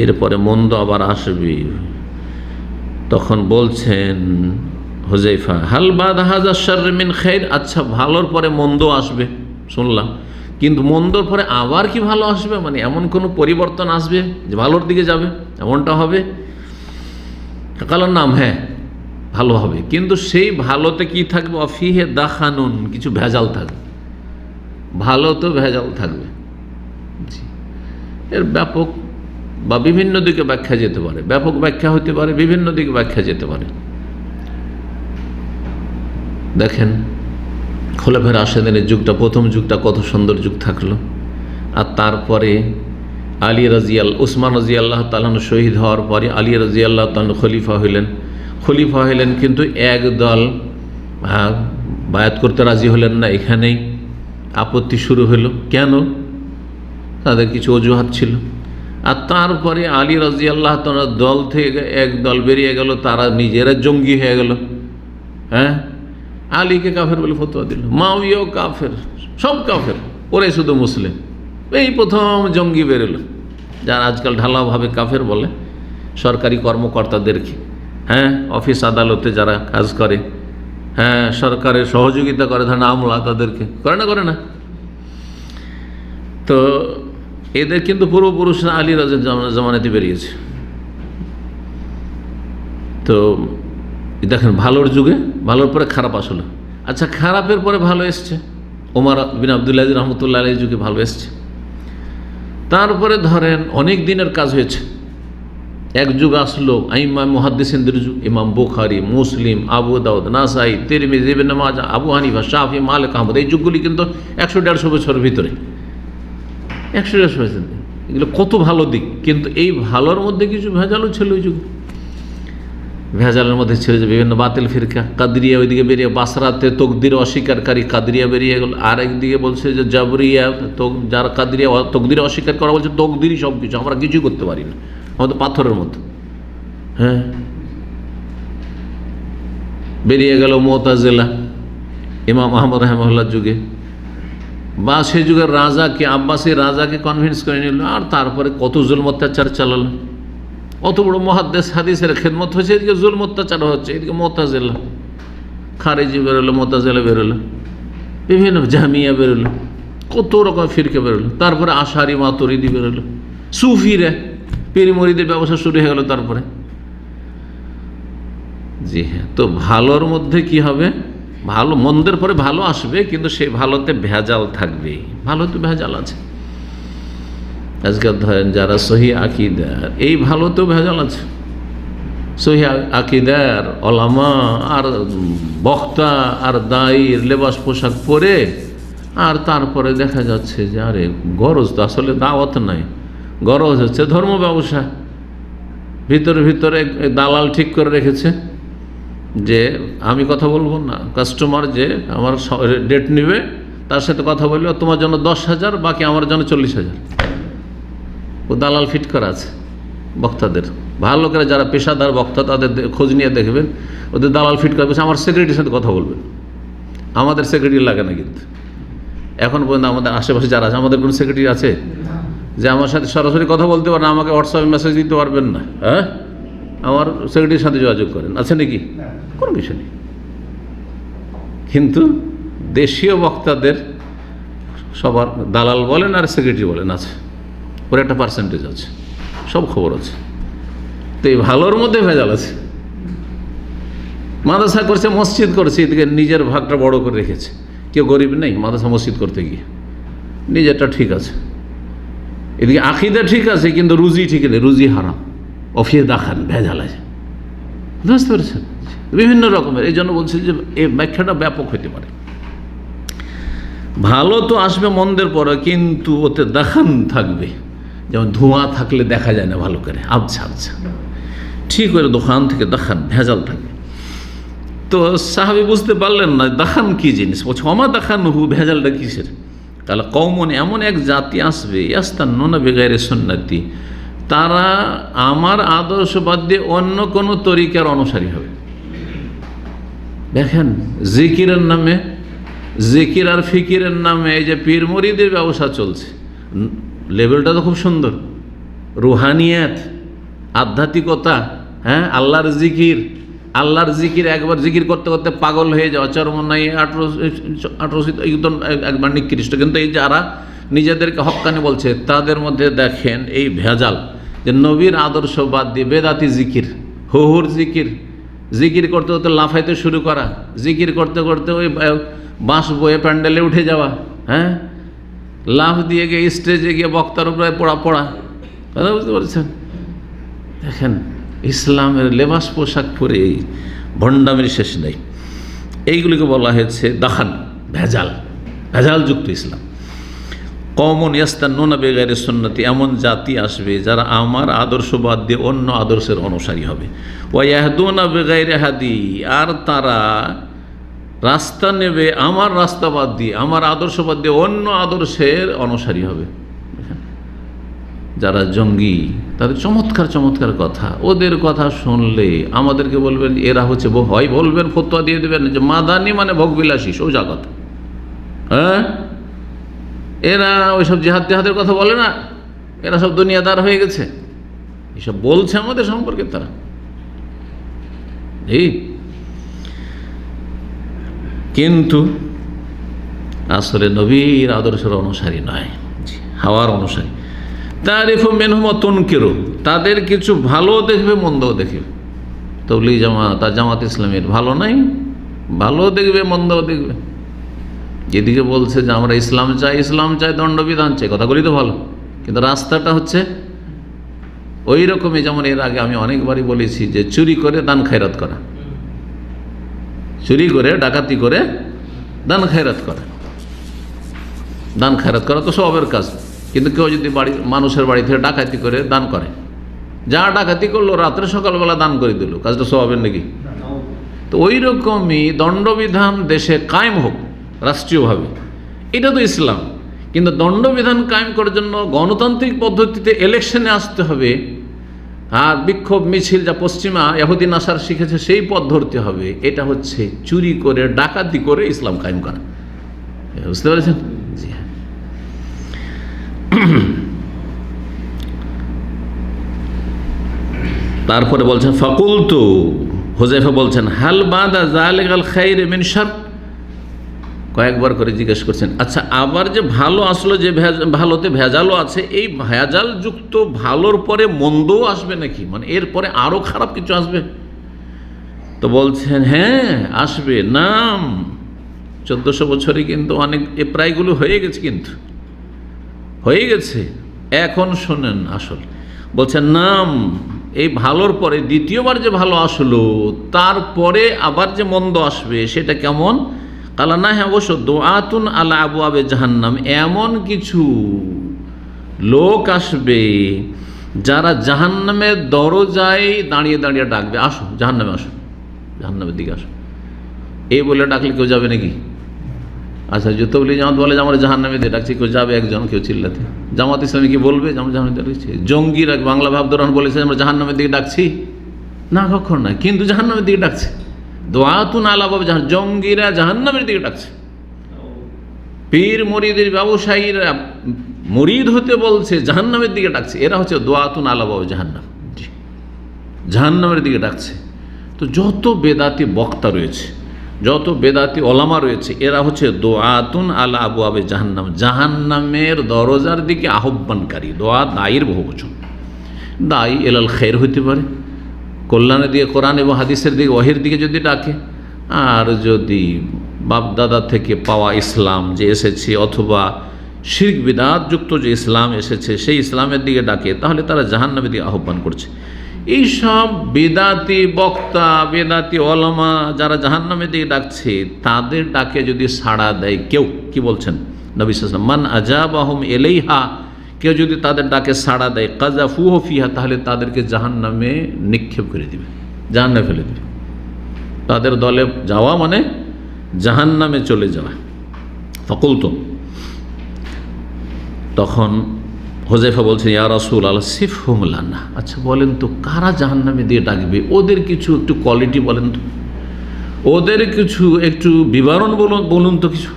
Speaker 1: এরপরে মন্দ আবার আসবে। তখন বলছেন হুযায়ফা, হাল বাদা হাযা শাররি মিন খাইর, আচ্ছা ভালোর পরে মন্দ আসবে শুনলাম, কিন্তু মন্দর পরে আবার কি ভালো আসবে? মানে এমন কোনো পরিবর্তন আসবে যে ভালোর দিকে যাবে, এমনটা হবে? কালার নাম, হ্যাঁ ভালো হবে, কিন্তু সেই ভালোতে কি থাকবে? অফিহে দাখানুন, কিছু ভেজাল থাকবে, ভালো তো ভেজাল থাকবে। এর ব্যাপক বা বিভিন্ন দিকে ব্যাখ্যা যেতে পারে, ব্যাপক ব্যাখ্যা হতে পারে, বিভিন্ন দিকে ব্যাখ্যা যেতে পারে। দেখেন খোলাফায়ে রাশিদিনের যুগটা, প্রথম যুগটা কত সুন্দর যুগ থাকলো, আর তারপরে আলী উসমান রাদিয়াল্লাহু তাআলা শহীদ হওয়ার পরে আলী রাদিয়াল্লাহু তাআলা খলিফা হইলেন, কিন্তু একদল বায়াত করতে রাজি হলেন না। এখানেই আপত্তি শুরু হলো। কেন? তাদের কিছু অজুহাত ছিল। আর তারপরে আলী রাদিয়াল্লাহু তাআলার দল থেকে এক দল বেরিয়ে গেল, তারা নিজেরা জঙ্গি হয়ে গেল। হ্যাঁ, আলীকে কাফের বলে ফতোয়া দিল, মাওয়াও কাফের, সব কাফের, ওরাই শুধু মুসলিম। এই প্রথম জঙ্গি বেরোলো, যারা আজকাল ঢালাওভাবে কাফের বলে সরকারি কর্মকর্তাদেরকে। হ্যাঁ, অফিস আদালতে যারা কাজ করে, হ্যাঁ, সরকারের সহযোগিতা করে, ধরেন আমলা, তাদেরকে করে না। তো এদের কিন্তু পূর্বপুরুষরা আলী রাজের জামানাতে বেরিয়েছে। তো দেখেন, ভালোর যুগে ভালোর পরে খারাপ আসলো। আচ্ছা, খারাপের পরে ভালো এসছে, ওমর বিন আব্দুল আজিজ রহমতুল্লাহ আলাইহির যুগে ভালো এসছে। তারপরে ধরেন অনেক দিনের কাজ হয়েছে, এক যুগ আসলো আইম্মা মুহাদ্দিসিনদের যুগ, ইমাম বুখারী, মুসলিম, আবু দাউদ, নাসাই, তিরমিজি, ইবনে মাজাহ, আবু হানিফা, শাফি, মালিক, আহমদ। এই যুগগুলি কিন্তু 100-150 বছরের ভিতরে, 100-150 বছর। এগুলো কত ভালো দিক, কিন্তু এই ভালোর মধ্যে কিছু ভেজালও ছিল ওই যুগে। ভেজালের মধ্যে ছিল যে বিভিন্ন বাতিল ফিরকা, কাদরিয়া ওইদিকে বেরিয়ে, বাসরাতে তকদির অস্বীকারী কাদরিয়া বেরিয়ে গেল। আর একদিকে বলছে যে জাবরিয়া, যারা কাদরিয়া তকদির অস্বীকার করা, বলছে তকদিরই সব কিছু, আমরা কিছুই করতে পারি না, আমাদের পাথরের মতো। হ্যাঁ, বেরিয়ে গেল মুতাজিলা ইমাম আহমদ রাহিমাহুল্লাহর যুগে, বা সেই যুগের রাজাকে, আব্বাসী রাজাকে কনভিন্স করে নিল। আর তারপরে কত জুলম অত্যাচার চালালো, অত বড় মুহাদ্দিস, হাদিসের খেদমত হয়েছে, এদিকে জুলম অত্যাচার হচ্ছে, এদিকে মুতাজিলা, খারিজি বেরোলো, মুতাজিলা বেরোলো, বিভিন্ন জামিয়া বেরোলো, কত রকম ফিরকে বেরোলো। তারপরে আশারি মাতুরিদি বেরোলো, সুফিরা, পীর মুরিদের ব্যবসা শুরু হয়ে গেল। তারপরে জি হ্যাঁ, তো ভালোর মধ্যে কি হবে, ভালো মন্দের পরে ভালো আসবে, কিন্তু সেই ভালোতে ভেজাল থাকবে। ভালোতে ভেজাল আছে। আজকাল ধরেন যারা সহি আকিদার, এই ভালোতেও ভেজাল আছে। সহি আকিদার ওলামা আর বক্তা আর দায়ীর লেবাস পোশাক পরে, আর তারপরে দেখা যাচ্ছে যে আরে গরজ তো আসলে দাওয়াত নাই, গরজ হচ্ছে ধর্ম ব্যবসা। ভিতরে দালাল ঠিক করে রেখেছে যে আমি কথা বলবো না, কাস্টমার যে আমার ডেট নেবে তার সাথে কথা বলবে, তোমার জন্য 10,000, বাকি আমার জন্য 40,000। ও দালাল ফিট করা আছে বক্তাদের। ভালো করে যারা পেশাদার বক্তা, তাদের খোঁজ নিয়ে দেখবেন, ওদের দালাল ফিট করে, আমার সেক্রেটারির সাথে কথা বলবেন। আমাদের সেক্রেটারি লাগে না, কিন্তু এখন পর্যন্ত আমাদের আশেপাশে যারা আছে, আমাদের কোনো সেক্রেটারি আছে যে আমার সাথে সরাসরি কথা বলতে পারেন, আমাকে হোয়াটসঅ্যাপে মেসেজ দিতে পারবেন না? হ্যাঁ, আমার সেক্রেটারির সাথে যোগাযোগ করেন, আছে নাকি? কোনো বিষয় নেই। কিন্তু দেশীয় বক্তাদের সবার দালাল বলেন আর সেক্রেটারি বলেন আছে, ওর একটা পার্সেন্টেজ আছে, সব খবর আছে। তো এই ভালোর মধ্যে ভেজাল আছে। মাদ্রাসা করছে, মসজিদ করছে, এদিকে নিজের ভাগটা বড় করে রেখেছে। কেউ গরিব নেই মাদ্রাসা মসজিদ করতে গিয়ে, নিজেরটা ঠিক আছে। এদিকে আকিদা ঠিক আছে, কিন্তু রুজি ঠিক নেই, রুজি হারাম, অফিয়ে দেখান, ভেজাল আছে। বুঝতে পেরেছেন? বিভিন্ন রকমের। এই জন্য বলছি যে এই ব্যাখ্যাটা ব্যাপক হতে পারে। ভালো তো আসবে মন্দের পরে, কিন্তু ওতে দেখান থাকবে। যেমন ধোঁয়া থাকলে দেখা যায় না ভালো করে, আবছা আবছা, ঠিক করে দোকান থেকে দেখান, ভেজাল থাকে। তো সাহাবী বুঝতে পারলেন না দেখান কি জিনিস, বলছে অমা দেখান হু, ভেজালটা কিসের? তাহলে কওমন, এমন এক জাতি আসবে, ইয়াস্তান্নুনা বিগাইরি সুন্নতি, তারা আমার আদর্শ বাদ দিয়ে অন্য কোনো তরিকার অনুসারী হবে। দেখেন, জিকিরের নামে, জিকির আর ফিকিরের নামে এই যে পীর মুরিদের ব্যবসা চলছে, লেভেলটা তো খুব সুন্দর, রুহানিয়াত, আধ্যাত্মিকতা, হ্যাঁ, আল্লাহর জিকির, একবার জিকির করতে করতে পাগল হয়ে যাওয়া, চরমনাই 18 একবার নিকৃষ্ট। কিন্তু এই যারা নিজেদেরকে হক্কানি বলছে, তাদের মধ্যে দেখেন এই ভেজাল, যে নবীর আদর্শ বাদ দিয়ে বেদাতি জিকির, হুহুর জিকির করতে করতে লাফাইতে শুরু করা, জিকির করতে করতে ওই বাঁশ বয়ে প্যান্ডেলে উঠে যাওয়া, হ্যাঁ, লাফ দিয়ে গিয়ে স্টেজে গিয়ে বক্তার উপরে পড়া, কথা বুঝতে পারছেন? দেখেন, ইসলামের লেবাস পোশাক পরে এই ভণ্ডামির শেষ নেই। এইগুলিকে বলা হয়েছে দাখান, ভেজালযুক্ত ইসলাম। কওমুন ইয়াস্তান্নুনা বিগাইরি সুন্নতি, এমন জাতি আসবে যারা আমার আদর্শ বাদ দিয়ে অন্য আদর্শের অনুসারী হবে। ওয়া ইয়াহদুনা বিগাইরি হাদি, আর তারা রাস্তা নেবে আমার রাস্তা বাদ দিয়ে, আমার আদর্শ বাদ দিয়ে অন্য আদর্শের অনুসারী হবে। যারা জঙ্গি তাদের চমৎকার চমৎকার কথা, ওদের কথা শুনলে আমাদেরকে বলবেন এরা হচ্ছে হয় বলবেন, ফতোয়া দিয়ে দেবেন যে মাদানি মানে ভোগবিলাসী, সোজা কথা। হ্যাঁ, এরা ওইসব জিহাদের কথা বলে না, এরা সব দুনিয়াদার হয়ে গেছে, এসব বলছে আমাদের সম্পর্কে তারা। কিন্তু আসলে নবীর আদর্শের অনুসারী নয়, হাওয়ার অনুসারী। তারিফু মিনহুম ওয়া তুনকিরু, তাদের কিছু ভালো দেখবে মন্দও দেখবে। তাবলীগ জামাত আর জামাত ইসলামের ভালো নাই, ভালো দেখবে মন্দও দেখবে। যেদিকে বলছে যে আমরা ইসলাম চাই দণ্ডবিধান চাই, কথাগুলি তো ভালো, কিন্তু রাস্তাটা হচ্ছে ওই রকমই। যেমন এর আগে আমি অনেকবারই বলেছি যে চুরি করে দান খায়রাত করা, চুরি করে ডাকাতি করে দান খায়রাত করা, দান খায়রাত করা তো সবের কাজ। কিন্তু কেউ যদি মানুষের বাড়ি থেকে ডাকাতি করে দান করে, যা ডাকাতি করলো রাত্রে সকালবেলা দান করে দিল, কাজটা সবের নাকি? তো ওই রকমই দণ্ডবিধান দেশে কায়েম হোক রাষ্ট্রীয়ভাবে, এটা তো ইসলাম। কিন্তু দণ্ডবিধান কায়েম করার জন্য গণতান্ত্রিক পদ্ধতিতে ইলেকশনে আসতে হবে, আর বিক্ষোভ মিছিল যা পশ্চিমা ইহুদি নাসার শিখেছে সেই পথ ধরতে হবে। এটা হচ্ছে চুরি করে ডাকাতি করে ইসলাম কায়েম করা। বুঝতে পেরেছেন? জি হ্যাঁ। তারপরে বলছেন ফাকুলতু, হুযায়ফা বলছেন হাল বাদা যালিকাল খাইর মিন শার, কয়েকবার করে জিজ্ঞেস করছেন, আচ্ছা আবার যে ভালো আসলো, যে ভালোতে ভেজালও আছে, এই ভেজাল যুক্ত ভালোর পরে মন্দও আসবে নাকি, মানে এরপরে আরও খারাপ কিছু আসবে? তো বলছেন হ্যাঁ আসবে। নাম 1400 বছরে কিন্তু অনেক প্রায়গুলো হয়ে গেছে, কিন্তু হয়ে গেছে। এখন শোনেন আসল, বলছেন নাম এই ভালোর পরে দ্বিতীয়বার যে ভালো আসলো তারপরে আবার যে মন্দ আসবে সেটা কেমন? কালা না, হ্যাঁ অবশ্য দুআতুন আলা আবওয়াবে জাহান্নাম, এমন কিছু লোক আসবে যারা জাহান্নামের দরজায় দাঁড়িয়ে দাঁড়িয়ে ডাকবে, আসো জাহান্নামে আসো, জাহান্নামের দিকে আসো। এই বলে ডাকলে কেউ যাবে নাকি? আচ্ছা যে তাবলীগ জামাত বলে যে আমরা জাহান্নামে দিয়ে ডাকছি, কেউ যাবে? একজন কেউ চিল্লাতে। জামাত ইসলামী কি বলবে যে আমরা জাহান্নামে ডাকছি? জঙ্গিরা বাংলা ভাবদর বলেছে আমরা জাহান্নামের দিকে ডাকছি? না, কখন না, কিন্তু জাহান্নামের দিকে ডাকছে। দুআতুন আলা আবওয়াবে জাহান্নাম, জঙ্গিরা জাহান্নামের দিকে ডাকছে। পীর মুরিদের ব্যবসায়ীরা মুরিদ হতে বলছে, জাহান্নামের দিকে ডাকছে। এরা হচ্ছে দুআতুন আলা আবওয়াবে জাহান্নাম, জাহান্নামের দিকে ডাকছে। তো যত বেদাতি বক্তা রয়েছে, যত বেদাতি ওলামা রয়েছে, এরা হচ্ছে দুআতুন আলা আবওয়াবে জাহান্নাম, জাহান্নামের দরজার দিকে আহ্বানকারী। দোয়া দায়ীর বহুবচন, দায়ী এলাল খের হইতে পারে, কল্যাণের দিকে, কোরআন এবং হাদিসের দিকে, ওয়াহির দিকে যদি ডাকে। আর যদি বাপদাদা থেকে পাওয়া ইসলাম যে এসেছে, অথবা শিরক বিদআত যুক্ত যে ইসলাম এসেছে সেই ইসলামের দিকে ডাকে, তাহলে তারা জাহান্নামের দিকে আহ্বান করছে। এইসব বেদাতি বক্তা, বেদাতি ওলামা যারা জাহান্নামের দিকে ডাকছে, তাদের ডাকে যদি সাড়া দেয় কেউ, কি বলছেন নবী সাল্লাল্লাহু আলাইহি ওয়াসাল্লাম, মান আজাবাহুম ইলাইহা, কেউ যদি তাদের ডাকে সাড়া দেয়, কাযাফুহু ফিহা, তাহলে তাদেরকে জাহান্নামে নিক্ষেপ করে দিবে, জাহান্নামে ফেলে দিবে। তাদের দলে যাওয়া মানে জাহান্নামে চলে যাওয়া। ফাকুলতু, তখন হুযায়ফা বলছেন ইয়া রাসূলুল্লাহ সিফহুম লানা, আচ্ছা বলেন তো কারা জাহান্নামে দিয়ে ডাকবে, ওদের কিছু একটু কোয়ালিটি বলেন তো, ওদের কিছু একটু বিবরণ বলুন তো কিছু,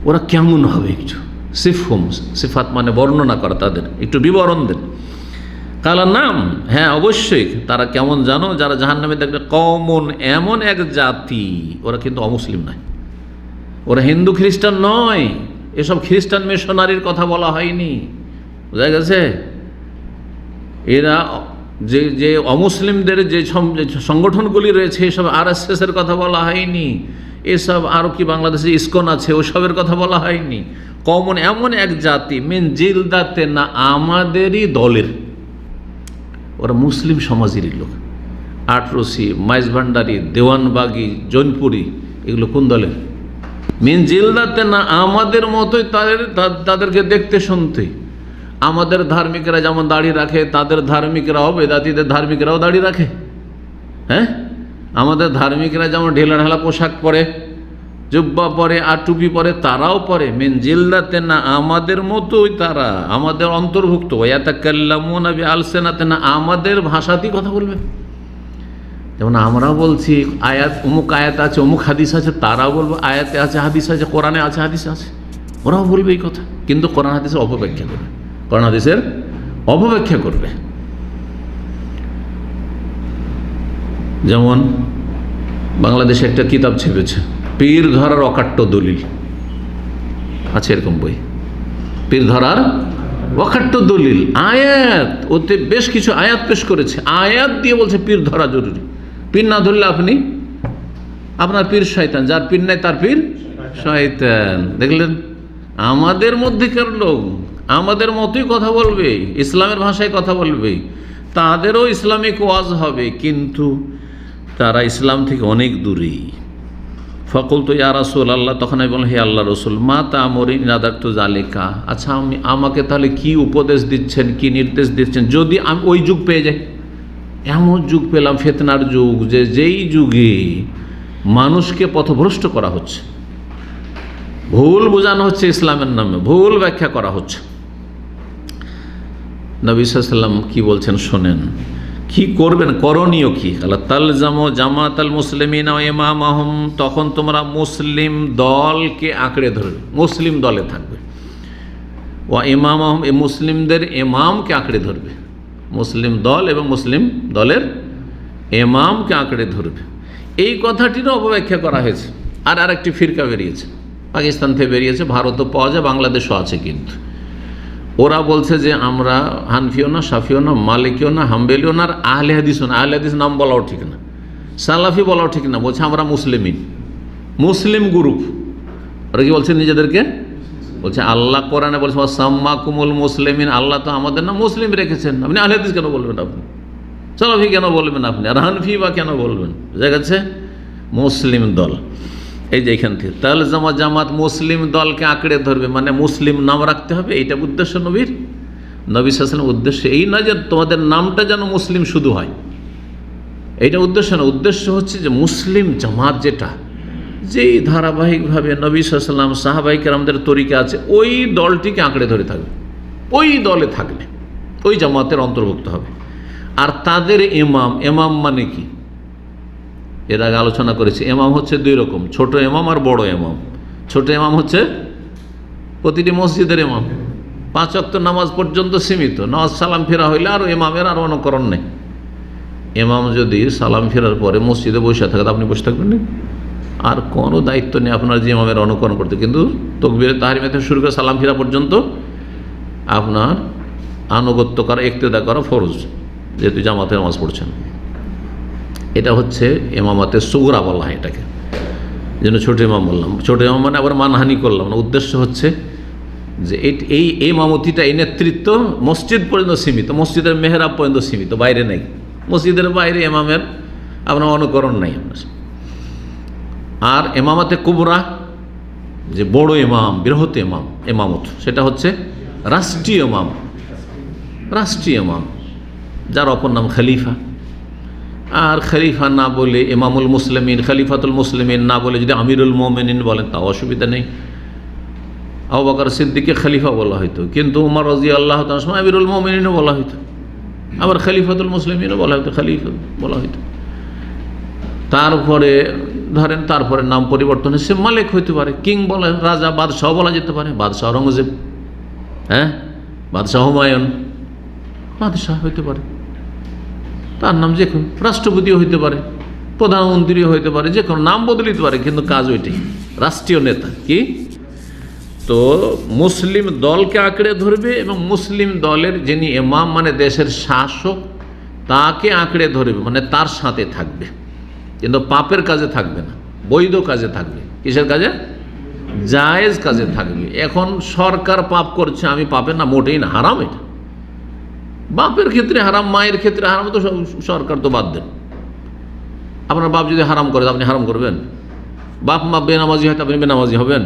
Speaker 1: ওরা কেমন হবে কিছু। সিফহুম, সিফাত মানে বর্ণনা করা, তাদের একটু বিবরণ দেন। কালা নাম, হ্যাঁ অবশ্যই। তারা কেমন জানো? যারা জাহান্নামে দেখবে কওমুন, এমন এক জাতি, ওরা কিন্তু অমুসলিম নয়, ওরা হিন্দু খ্রিস্টান নয়, এসব খ্রিস্টান মিশনারির কথা বলা হয়নি, বোঝা গেছে? এরা যে অমুসলিমদের যে সংগঠনগুলি রয়েছে, এসব আরএসএসের কথা বলা হয়নি, এসব আরও কি বাংলাদেশে ইসকন আছে ওসবের কথা বলা হয়নি। কওমুন এমন এক জাতি, মিন জিলদাতে না, আমাদেরই দলের, ওরা মুসলিম সমাজেরই লোক। আটরসি, মাইজভান্ডারি, দেওয়ানবাগি, জৈনপুরি, এগুলো কোন দলের? মিন জিলদাতে না, আমাদের মতোই তাদেরকে দেখতে শুনতে। আমাদের ধার্মিকরা যেমন দাড়ি রাখে, তাদের ধার্মিকরাও, বেদাতীদের ধার্মিকরাও দাড়ি রাখে। হ্যাঁ, আমাদের ধার্মিকরা যেমন ঢেলা ঢালা পোশাক পরে, জুব্বা পরে আর টুপি পরে, তারাও পরে। মিন জিলদাতে না, আমাদের মতোই তারা, আমাদের অন্তর্ভুক্ত। ওয়াতাকাল্লামুনা বিআলসিনাতে না, আমাদের ভাষাতেই কথা বলবে। যেমন আমরা বলছি আয়াত, অমুক আয়াত আছে, অমুক হাদিস আছে, তারাও বলবো আয়াতে আছে, হাদিস আছে, কোরআনে আছে, হাদিস আছে, ওরাও বলবে এই কথা। কিন্তু কোরআন হাদিসের অপব্যাখ্যা করবে, কোরআন হাদিসের অপব্যাখ্যা করবে। যেমন বাংলাদেশে একটা কিতাব ছেপেছে, পীর ধরার অকাট্য দলিল আছে, এরকম বই, পীর ধরার অকাট্য দলিল। আয়াত, ওতে বেশ কিছু আয়াত পেশ করেছে, আয়াত দিয়ে বলছে পীর ধরা জরুরি। পীর না ধরলে আপনার পীর শয়তান, যার পীর নাই তার পীর শয়তান। দেখলেন, আমাদের মধ্যেকার লোক আমাদের মতোই কথা বলবে, ইসলামের ভাষায় কথা বলবে, তাদেরও ইসলামিক ওয়াজ হবে, কিন্তু তারা ইসলাম থেকে অনেক দূরেই। ফকুল তো ইয়া রাসূল আল্লাহ, তখন আমি বললাম হে আল্লাহ রসুল, মা তা'মুরুনি নাদারতু যালিকা, আচ্ছা আমাকে তাহলে কি উপদেশ দিচ্ছেন, কি নির্দেশ দিচ্ছেন, যদি আমি ওই যুগ পেয়ে যাই। এমন যুগ পেলাম, ফিতনার যুগ, যেই যুগে মানুষকে পথভ্রষ্ট করা হচ্ছে, ভুল বোঝানো হচ্ছে, ইসলামের নামে ভুল ব্যাখ্যা করা হচ্ছে। নবী সাল্লাল্লাহু আলাইহি ওয়াসাল্লাম কি বলছেন শোনেন, কি করবেন, করণীয় কি? আল্লাহ তালজামু জামাতাল মুসলিমিনা ওয়া ইমামাহুম, তখন তোমরা মুসলিম দলকে আঁকড়ে ধরবে, মুসলিম দলে থাকবে। ওয়া ইমামাহুম, এই মুসলিমদের ইমামকে আঁকড়ে ধরবে, মুসলিম দল এবং মুসলিম দলের ইমামকে আঁকড়ে ধরবে। এই কথাটিরও অপব্যাখ্যা করা হয়েছে। আর আরেকটি ফিরকা বেরিয়েছে, পাকিস্তান থেকে বেরিয়েছে, ভারতও পাওয়া যায়, বাংলাদেশও আছে। কিন্তু ওরা বলছে যে আমরা হানফিও না, শাফিও না, মালিকিও না, হাম্বেলিও না, আর আহলে হাদিসও না। আহলে হাদিস নাম বলাও ঠিক না, সালাফি বলাও ঠিক না, বলছে আমরা মুসলিমিন, মুসলিম গ্রুপ। ওরা কি বলছে নিজেদেরকে? বলছে আল্লাহ কোরআনে বলছে সাম্মাকুমুল মুসলিমিন, আল্লাহ তো আমাদের না মুসলিম রেখেছেন। আপনি আহলে হাদিস কেন বলবেন, আপনি সালাফি কেন বলবেন, আপনি আর হানফি বা কেন বলবেন? বুঝা গেছে? মুসলিম দল। এই যে এখান থেকে তাহলে জামাত মুসলিম দলকে আঁকড়ে ধরবে, মানে মুসলিম নাম রাখতে হবে। এইটা উদ্দেশ্য নবীর। নবী সাল্লাল্লাহু আলাইহি ওয়াসাল্লাম উদ্দেশ্য এই নয় যে তোমাদের নামটা যেন মুসলিম শুধু হয়, এইটা উদ্দেশ্য না। উদ্দেশ্য হচ্ছে যে মুসলিম জামাত যেটা, যেই ধারাবাহিকভাবে নবী সাল্লাল্লাহু আলাইহি ওয়াসাল্লাম সাহাবায়ে কেরামদের তরিকা আছে, ওই দলটিকে আঁকড়ে ধরে থাকবে, ওই দলে থাকবে, ওই জামাতের অন্তর্ভুক্ত হবে। আর তাদের ইমাম মানে কি এর আগে আলোচনা করেছি। ইমাম হচ্ছে দুই রকম, ছোট ইমাম আর বড় ইমাম। ছোট ইমাম হচ্ছে প্রতিটি মসজিদের ইমাম, 5 ওয়াক্ত নামাজ পর্যন্ত সীমিত, নামাজ সালাম ফেরা হইলে আর ইমামের আর অনুকরণ নেই। ইমাম যদি সালাম ফেরার পরে মসজিদে বসে থাকে, আপনি বসে থাকবেন না, আর কোনো দায়িত্ব নেই আপনার যে ইমামের অনুকরণ করতে। কিন্তু তাকবীরে তাহরিমা থেকে শুরু করে সালাম ফেরা পর্যন্ত আপনার আনুগত্য করা, ইক্তেদা করা ফরজ, যেহেতু জামাতে নামাজ পড়ছেন। এটা হচ্ছে ইমামাতে সুগরা বলা হয় এটাকে, যেন ছোট ইমাম বললাম। ছোট ইমাম মানে আবার মানহানি করলাম না। উদ্দেশ্য হচ্ছে যে এই ইমামতিটা, এই নেতৃত্ব মসজিদ পর্যন্ত সীমিত, মসজিদের মেহরাব পর্যন্ত সীমিত, বাইরে নেই। মসজিদের বাইরে ইমামের আপনার অনুকরণ নাই আপনার। আর ইমামাতে কুবরা, যে বড় ইমাম, বৃহৎ ইমামত, সেটা হচ্ছে রাষ্ট্রীয় ইমাম, রাষ্ট্রীয় ইমাম, যার অপর নাম খলিফা। আর খলিফা না বলে ইমামুল মুসলিমিন, খলিফাতুল মুসলিমিন না বলে যদি আমিরুল মুমিনিন বলেন, তাও অসুবিধা নেই। আবু বকর সিদ্দিককে খলিফা বলা হইতো, কিন্তু উমর রাদিয়াল্লাহু তাআলার সময় আমিরুল মুমিনিনও বলা হইতো, আবার খলিফাতুল মুসলিমিনও বলা হইতো, খলিফা বলা হইতো। তারপরে ধরেন, তারপরে নাম পরিবর্তন হয়েছে, মালিক হইতে পারে, কিং বলা, রাজা, বাদশাহ বলা যেতে পারে। বাদশাহ অরঙ্গজেব, হ্যাঁ, বাদশাহ হুমায়ুন, বাদশাহ হইতে পারে, তার নাম যে কোনো। রাষ্ট্রপতিও হইতে পারে, প্রধানমন্ত্রীও হইতে পারে, যে কোনো নাম বদলিতে পারে, কিন্তু কাজ ওইটাই, রাষ্ট্রীয় নেতা। কি? তো মুসলিম দলকে আঁকড়ে ধরবে এবং মুসলিম দলের যিনি ইমাম মানে দেশের শাসক, তাকে আঁকড়ে ধরবে, মানে তার সাথে থাকবে, কিন্তু পাপের কাজে থাকবে না, বৈধ কাজে থাকবে। কিসের কাজে? জায়েজ কাজে থাকবে। এখন সরকার পাপ করছে, আমি পাপের না, মোটেই না, হারাম। এটা বাপের ক্ষেত্রে হারাম, মায়ের ক্ষেত্রে হারাম, তো সরকার তো বাদ দেন। আপনার বাপ যদি হারাম করে, আপনি হারাম করবেন? বাপ মা বেনামাজি হয় তো আপনি বেনামাজি হবেন?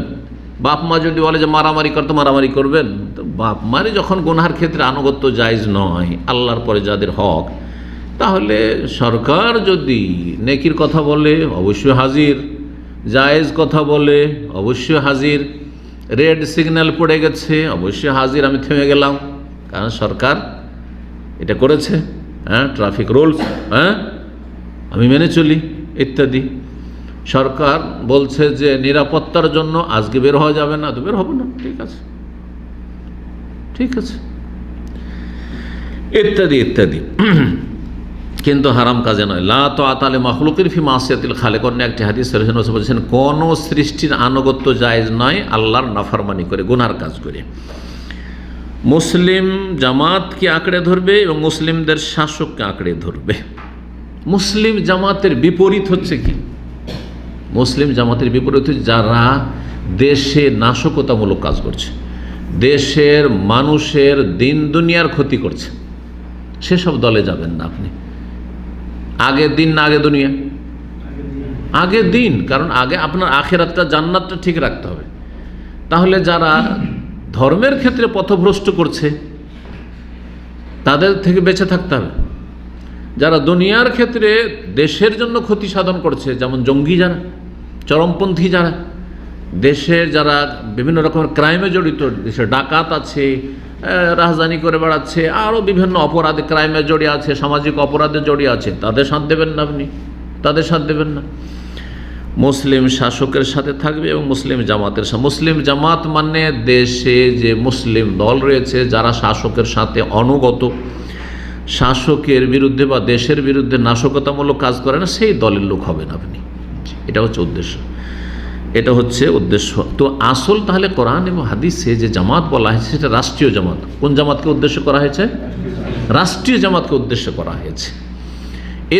Speaker 1: বাপ মা যদি বলে যে মারামারি করতো মারামারি করবেন? তো বাপ মারি যখন গুনহার ক্ষেত্রে আনুগত্য জায়েজ নয়, আল্লাহর পরে যাদের হক, তাহলে সরকার যদি নেকির কথা বলে অবশ্যই হাজির, জায়েজ কথা বলে অবশ্যই হাজির, রেড সিগন্যাল পড়ে গেছে অবশ্যই হাজির, আমি থেমে গেলাম, কারণ সরকার এটা করেছে, হ্যাঁ, ট্রাফিক রুলস, হ্যাঁ, আমি মেনে চলি ইত্যাদি। সরকার বলছে যে নিরাপত্তার জন্য আজকে বের হওয়া যাবে না, তো বের হবে না, ঠিক আছে, ঠিক আছে, ইত্যাদি ইত্যাদি। কিন্তু হারাম কাজে নয়। লা তাআতা লি মাখলুকিন ফি মাসিয়াতিল খালিক। অন্য একটি হাদিস রাসূলুল্লাহ বলেছেন কোন সৃষ্টির আনুগত্য জায়েজ নয় আল্লাহর নাফরমানি করে, গুনার কাজ করে। মুসলিম জামাতকে আঁকড়ে ধরবে এবং মুসলিমদের শাসককে আঁকড়ে ধরবে। মুসলিম জামাতের বিপরীত হচ্ছে কি? মুসলিম জামাতের বিপরীত হচ্ছে যারা দেশে নাশকতামূলক কাজ করছে, দেশের মানুষের দিন দুনিয়ার ক্ষতি করছে, সেসব দলে যাবেন না আপনি। আগে দিন না আগে দুনিয়া? আগে দিন, কারণ আগে আপনার আখিরাতটা জান্নাতটা ঠিক রাখতে হবে। তাহলে যারা ধর্মের ক্ষেত্রে পথভ্রষ্ট করছে তাদের থেকে বেঁচে থাকতে হবে। যারা দুনিয়ার ক্ষেত্রে দেশের জন্য ক্ষতি সাধন করছে, যেমন জঙ্গি যারা, চরমপন্থী যারা, দেশের যারা বিভিন্ন রকমের ক্রাইমে জড়িত, দেশে ডাকাত আছে, রাজধানী করে বেড়াচ্ছে, আরও বিভিন্ন অপরাধে ক্রাইমে জড়িয়ে আছে, সামাজিক অপরাধে জড়িয়ে আছে, তাদের সাথ দেবেন না আপনি, তাদের সাথ দেবেন না। মুসলিম শাসকের সাথে থাকবে এবং মুসলিম জামাতের সাথে। মুসলিম জামাত মানে দেশে যে মুসলিম দল রয়েছে যারা শাসকের সাথে অনুগত, শাসকের বিরুদ্ধে বা দেশের বিরুদ্ধে নাশকতামূলক কাজ করে না, সেই দলের লোক হবেন আপনি। এটা হচ্ছে উদ্দেশ্য, এটা হচ্ছে উদ্দেশ্য। তো আসল তাহলে কোরআন এবং হাদিসে যে জামাত বলা হয়েছে সেটা রাষ্ট্রীয় জামাত। কোন জামাতকে উদ্দেশ্য করা হয়েছে? রাষ্ট্রীয় জামাতকে উদ্দেশ্য করা হয়েছে।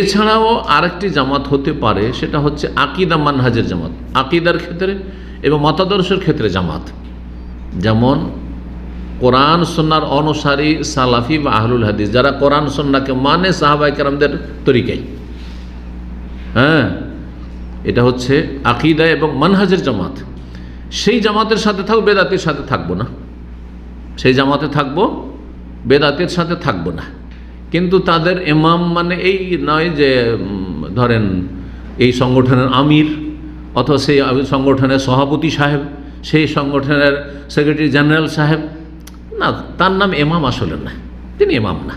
Speaker 1: এছাড়াও আরেকটি জামাত হতে পারে, সেটা হচ্ছে আকিদা মানহাজের জামাত, আকিদার ক্ষেত্রে এবং মতাদর্শের ক্ষেত্রে জামাত। যেমন কোরআন সুন্নাহর অনুসারী সালাফি বা আহলুল হাদিস, যারা কোরআন সুন্নাহকে মানে সাহাবায়ে কেরামদের তরিকায়, হ্যাঁ, এটা হচ্ছে আকিদা এবং মানহাজের জামাত। সেই জামাতের সাথে থাকবো, বেদাতের সাথে থাকবো না। সেই জামাতে থাকবো, বেদাতের সাথে থাকবো না। কিন্তু তাদের ইমাম মানে এই নয় যে ধরেন এই সংগঠনের আমির অথবা সেই সংগঠনের সভাপতি সাহেব, সেই সংগঠনের সেক্রেটারি জেনারেল সাহেব, না, তার নাম ইমাম আসলে না, তিনি ইমাম না,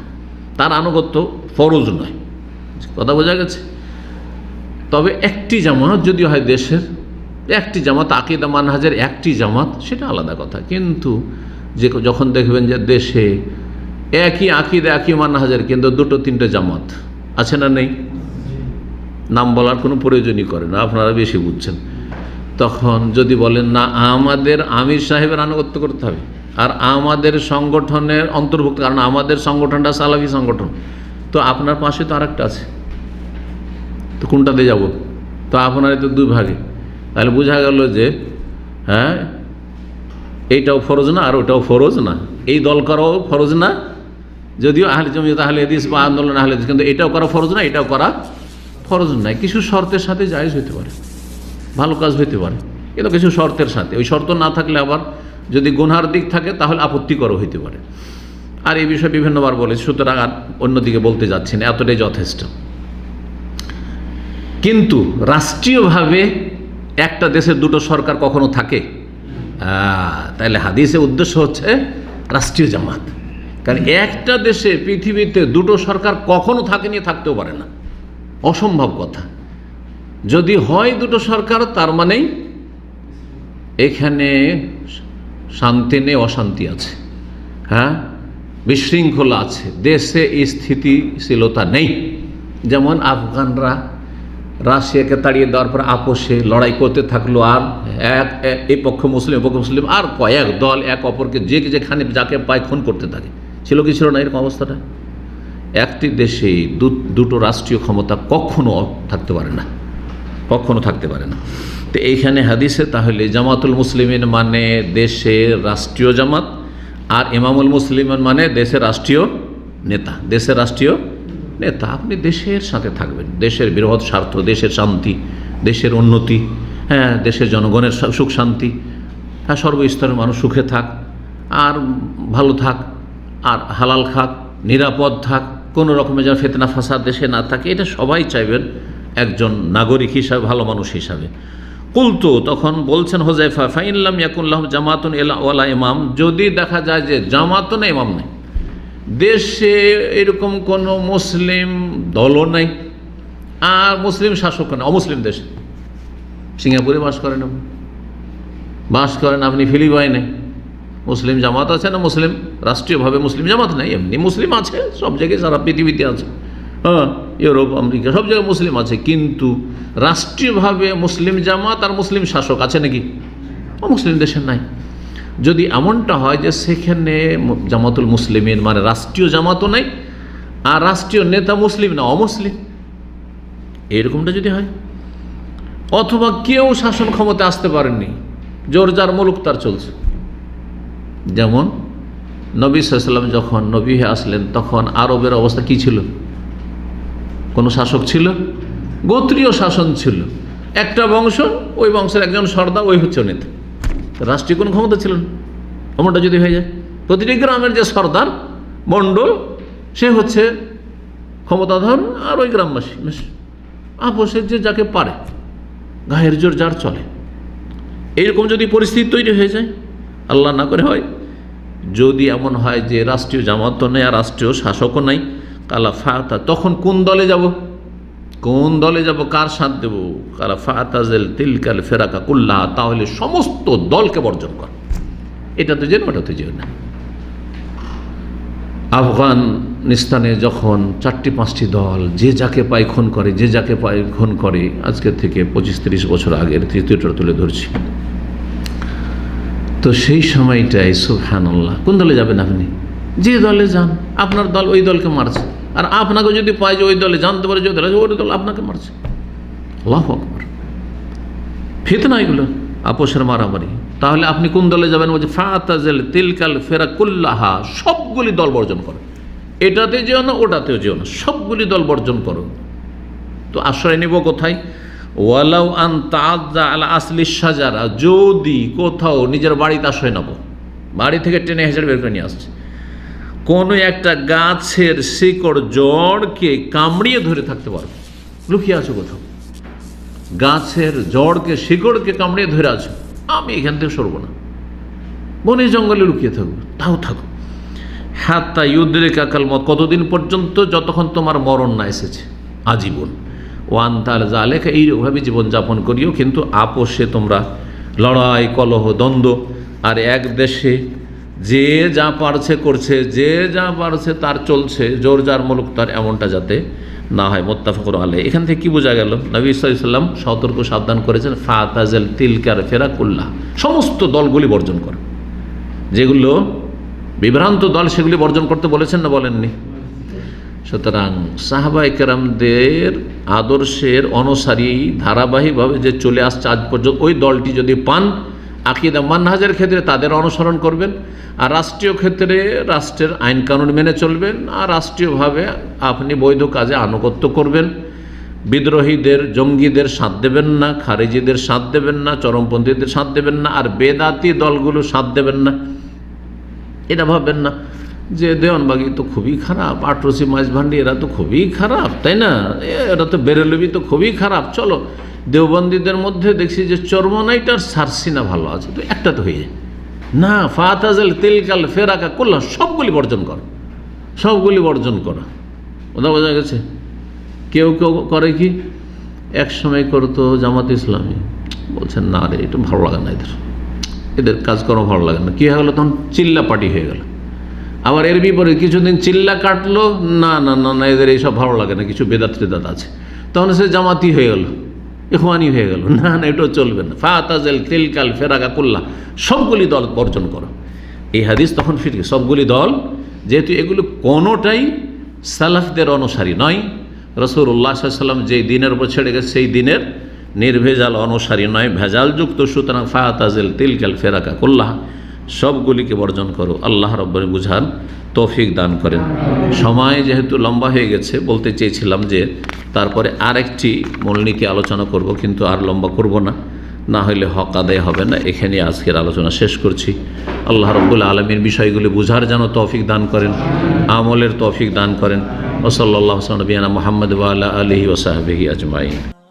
Speaker 1: তার আনুগত্য ফরজ নয়। কথা বোঝা গেছে? তবে একটি জামাত যদি হয় দেশের, একটি জামাত আকিদা মানহাজের একটি জামাত, সেটা আলাদা কথা। কিন্তু যে যখন দেখবেন যে দেশে একই আকিদা একই মানহাজের কিন্তু দুটো তিনটে জামাত আছে না নেই, নাম বলার কোনো প্রয়োজনই করে না, আপনারা বেশি বুঝছেন, তখন যদি বলেন না আমাদের আমির সাহেবের আনুগত্য করতে হবে আর আমাদের সংগঠনের অন্তর্ভুক্ত, কারণ আমাদের সংগঠনটা সালাফি সংগঠন, তো আপনার পাশে তো আরেকটা আছে, তো কোনটাতে যাব? তো আপনার তো দুই ভাগে, তাহলে বোঝা গেল যে হ্যাঁ এইটাও ফরজ না আর ওটাও ফরজ না, এই দল করাও ফরজ না, যদিও আহলে জমিয়ত আহলে হাদিস বা আন্দোলন আহলে হাদিস, কিন্তু এটাও করা ফরজ না, এটাও করা ফরজ নয়। কিছু শর্তের সাথে জায়েজ হতে পারে, ভালো কাজ হতে পারে, কিন্তু কিছু শর্তের সাথে। ওই শর্ত না থাকলে আবার যদি গুনহার দিক থাকে তাহলে আপত্তিকর হইতে পারে। আর এই বিষয়ে বিভিন্নবার বলেছি, সুতরাং আর অন্যদিকে বলতে যাচ্ছি না, এতটাই যথেষ্ট। কিন্তু রাষ্ট্রীয়ভাবে একটা দেশের দুটো সরকার কখনো থাকে? তাহলে হাদিসের উদ্দেশ্য হচ্ছে রাষ্ট্রীয় জামাত। কারণ একটা দেশে পৃথিবীতে দুটো সরকার কখনো থাকেনি, থাকতেও পারে না, অসম্ভব কথা। যদি হয় দুটো সরকার, তার মানেই এখানে শান্তি নেই, অশান্তি আছে, হ্যাঁ, বিশৃঙ্খলা আছে, দেশে স্থিতিশীলতা নেই। যেমন আফগানরা রাশিয়াকে তাড়িয়ে দেওয়ার পর আপোষে লড়াই করতে থাকলো, আর এই পক্ষ মুসলিম পক্ষ মুসলিম, আর কয়েক দল এক অপরকে যে যেখানে যাকে পায় খুন করতে থাকে। ছিল কি ছিল না এরকম অবস্থাটা? একটি দেশে দুটো রাষ্ট্রীয় ক্ষমতা কখনো থাকতে পারে না, কখনো থাকতে পারে না। তো এইখানে হাদিসে তাহলে জামাতুল মুসলিমিন মানে দেশের রাষ্ট্রীয় জামাত, আর ইমামুল মুসলিমিন মানে দেশের রাষ্ট্রীয় নেতা, দেশের রাষ্ট্রীয় নেতা। আপনি দেশের সাথে থাকবেন, দেশের বৃহৎ স্বার্থ, দেশের শান্তি, দেশের উন্নতি, হ্যাঁ, দেশের জনগণের সুখ শান্তি, হ্যাঁ, সর্বস্তরের মানুষ সুখে থাক আর ভালো থাক আর হালাল খাক, নিরাপদ থাক, কোনো রকমের যেন ফিতনা ফাসাদ দেশে না থাকে, এটা সবাই চাইবেন একজন নাগরিক হিসাবে, ভালো মানুষ হিসাবে। কুলতু, তখন বলছেন হুযায়ফা, ফাইনলাম ইয়াকুল্লাহুম জামাতুন ওয়ালা ইমাম, যদি দেখা যায় যে জামাতও নেই, ইমাম নেই, দেশে এরকম কোনো মুসলিম দলও নাই আর মুসলিম শাসকও নেই, অমুসলিম দেশে, সিঙ্গাপুরে বাস করেন আপনি, ফিলিপাইনে মুসলিম জামাত আছে না, মুসলিম রাষ্ট্রীয়ভাবে মুসলিম জামাত নেই, এমনি মুসলিম আছে সব জায়গায়, সারা পৃথিবীতে আছে, হ্যাঁ, ইউরোপ আমেরিকা সব জায়গায় মুসলিম আছে, কিন্তু রাষ্ট্রীয়ভাবে মুসলিম জামাত আর মুসলিম শাসক আছে নাকি? মুসলিম দেশে নাই। যদি এমনটা হয় যে সেখানে জামাতুল মুসলিমিন মানে রাষ্ট্রীয় জামাতও নাই আর রাষ্ট্রীয় নেতা মুসলিম না, অমুসলিম, এরকমটা যদি হয়, অথবা কেউ শাসন ক্ষমতা আসতে পারেননি, জোর যার মুলুক তার চলছে, যেমন নবী সাল্লাল্লাহু আলাইহি ওয়াসাল্লাম যখন নবী হয়ে আসলেন তখন আরবের অবস্থা কি ছিল? কোনো শাসক ছিল? গোত্রীয় শাসন ছিল, একটা বংশ, ওই বংশের একজন সর্দার, ওই হচ্ছে নেতা, রাষ্ট্রীয় কোনো ক্ষমতা ছিল না। এমনটা যদি হয়ে যায়, প্রতিটি গ্রামের যে সর্দার মণ্ডল সে হচ্ছে ক্ষমতাধর আর ওই গ্রামবাসী আপোষের যে যাকে পারে, গায়ের জোর যার চলে, এইরকম যদি পরিস্থিতি তৈরি হয়ে যায়, আল্লাহ না করে হয়, যদি এমন হয় যে রাষ্ট্রীয় জামাতও নেই আর রাষ্ট্রীয় শাসকও নাই, কালা ফাতা, তখন কোন দলে যাব? কার সাথ দেব? কালা ফাতাজেল তিলকাল ফেরাকা কুল্লাহ, তাহলে সমস্ত দলকে বর্জন কর, এটা তো যেন ওটা তো যেও না। আফগানিস্তানে যখন 4-5টি দল যে যাকে পায় খুন করে, আজকে থেকে 25-30 বছর আগের তৃতীয়টা তুলে ধরছি, তো সেই সময়টাই সুবহানাল্লাহ, কোন দলে যাবেন আপনি? যে দলে যান, আপনার দল ওই দলকে মারছে, আর আপনাকে যদি পায় যে ওই দলে জানতে পারে যে ওই দল আপনাকে মারছে, আল্লাহু আকবার, ফিতনা এগুলো, আপোষের মারামারি, তাহলে আপনি কোন দলে যাবেন? বলছে ফাতাজিল তিলকাল ফিরাকুল্লাহা, সবগুলি দল বর্জন করো, এটাতে যেও না ওটাতেও যেও না, সবগুলি দল বর্জন করো। তো আশ্রয় নিব কোথায়? ওয়ালাউ আন তাআজ্জা আলা আসলি শাজারা, যদি কোথাও নিজের বাড়িতে আশ্রয় নেব, বাড়ি থেকে টেনে হেঁচড়ে বের করে নিয়ে আসছে, কোনো একটা গাছের শিকড় জড়কে কামড়িয়ে ধরে থাকতে পারবে, লুকিয়ে আছো কোথাও, গাছের জড়কে শিকড়কে কামড়িয়ে ধরে আছো, আমি এখান থেকে সরব না, বনে জঙ্গলে লুকিয়ে থাকবো, তাও থাকো, হাত্তা ইউদ্রিকা কাল মত, কতদিন পর্যন্ত? যতক্ষণ তোমার মরণ না এসেছে, আজীবন। ওয়ান তাল জালেকা, এইভাবে জীবনযাপন করিও, কিন্তু আপোষে তোমরা লড়াই, কলহ, দ্বন্দ্ব, আর এক দেশে যে যা পারছে করছে, যে যা পারছে তার চলছে, জোর যার মুলুক তার, এমনটা যাতে না হয়। মুত্তাফাকুন আলাইহি। এখান থেকে কি বোঝা গেল? নবী সাল্লাল্লাহু আলাইহি ওয়াসাল্লাম সতর্ক সাবধান করেছেন, ফাতাজিল তিলকার ফিরাকুল্লাহ, সমস্ত দলগুলি বর্জন করে, যেগুলো বিভ্রান্ত দল সেগুলি বর্জন করতে বলেছেন না বলেননি? সুতরাং সাহাবায়ে কেরামদের আদর্শের অনুসারী ধারাবাহিকভাবে যে চলে আসছে আজ পর্যন্ত, ওই দলটি যদি পান, আকীদা মানহাজের ক্ষেত্রে তাদের অনুসরণ করবেন, আর রাষ্ট্রীয় ক্ষেত্রে রাষ্ট্রের আইন কানুন মেনে চলবেন, আর রাষ্ট্রীয়ভাবে আপনি বৈধ কাজে আনুগত্য করবেন, বিদ্রোহীদের, জঙ্গিদের সাথ দেবেন না, খারেজিদের সাথ দেবেন না, চরমপন্থীদের সাথ দেবেন না, আর বেদাতি দলগুলো সাথ দেবেন না। এটা ভাববেন না যে দেওয়ানবাগি তো খুবই খারাপ, আটরসি মাইজভান্ডি এরা তো খুবই খারাপ, তাই না, এরা তো বেরেলবি তো খুবই খারাপ, চলো দেওবন্দীদের মধ্যে দেখছি যে চরমনাইট আর সারসিনা ভালো আছে, তো একটা তো হয়ে যায় না। ফাতাজিল তিলকাল ফিরাকা কুল্লাহ, সবগুলি বর্জন করো, সবগুলি বর্জন করো। ওটা বোঝা গেছে? কেউ কেউ করে কি, এক সময় করতো জামাত ইসলামী, বলছেন না রে এটা ভালো লাগে না, এদের কাজকর্ম ভালো লাগে না, কী হয়ে গেলো তখন? চিল্লা পার্টি হয়ে গেল। আবার এর বিপরীত কিছুদিন চিল্লা কাটলো, না না না না এদের এইসব ভালো লাগে না, কিছু বেদাত টেদাত আছে, তখন সে জামাতি হয়ে গেল, ইখওয়ানি হয়ে গেল, না না এটাও চলবে না। ফাতাজিল তিলকাল ফিরাকা কুল্লাহ, সবগুলি দল বর্জন করো। এই হাদিস তখন ফিরে, সবগুলি দল, যেহেতু এগুলো কোনোটাই সালাফদের অনুসারী নয়, রাসূলুল্লাহ সাল্লাল্লাহু আলাইহি ওয়াসাল্লাম যেই দিনের উপর ছেড়ে গেছে সেই দিনের নির্ভেজাল অনুসারী নয়, ভেজালযুক্ত। সুতরাং ফাতাজিল তিলকাল ফিরাকা কুল্লাহ, সবগুলিকে বর্জন করো। আল্লাহ রাব্বুল বুঝান তৌফিক দান করেন। সময় যেহেতু লম্বা হয়ে গেছে, বলতে চেয়েছিলাম যে তারপরে আরেকটি মূলনীতি আলোচনা করব, কিন্তু আর লম্বা করব না। না হলে হক আদায় হবে না। এখানে আজকের আলোচনা শেষ করছি। আল্লাহ রাব্বুল আলামিন বিষয়গুলি বুঝার যেন তৌফিক দান করেন, আমলের তৌফিক দান করেন। ওয়া সাল্লাল্লাহু আলা নবিয়ানা মুহাম্মদ ওয়া আলা আলিহি ওয়া সাহবিহি আজমাইন।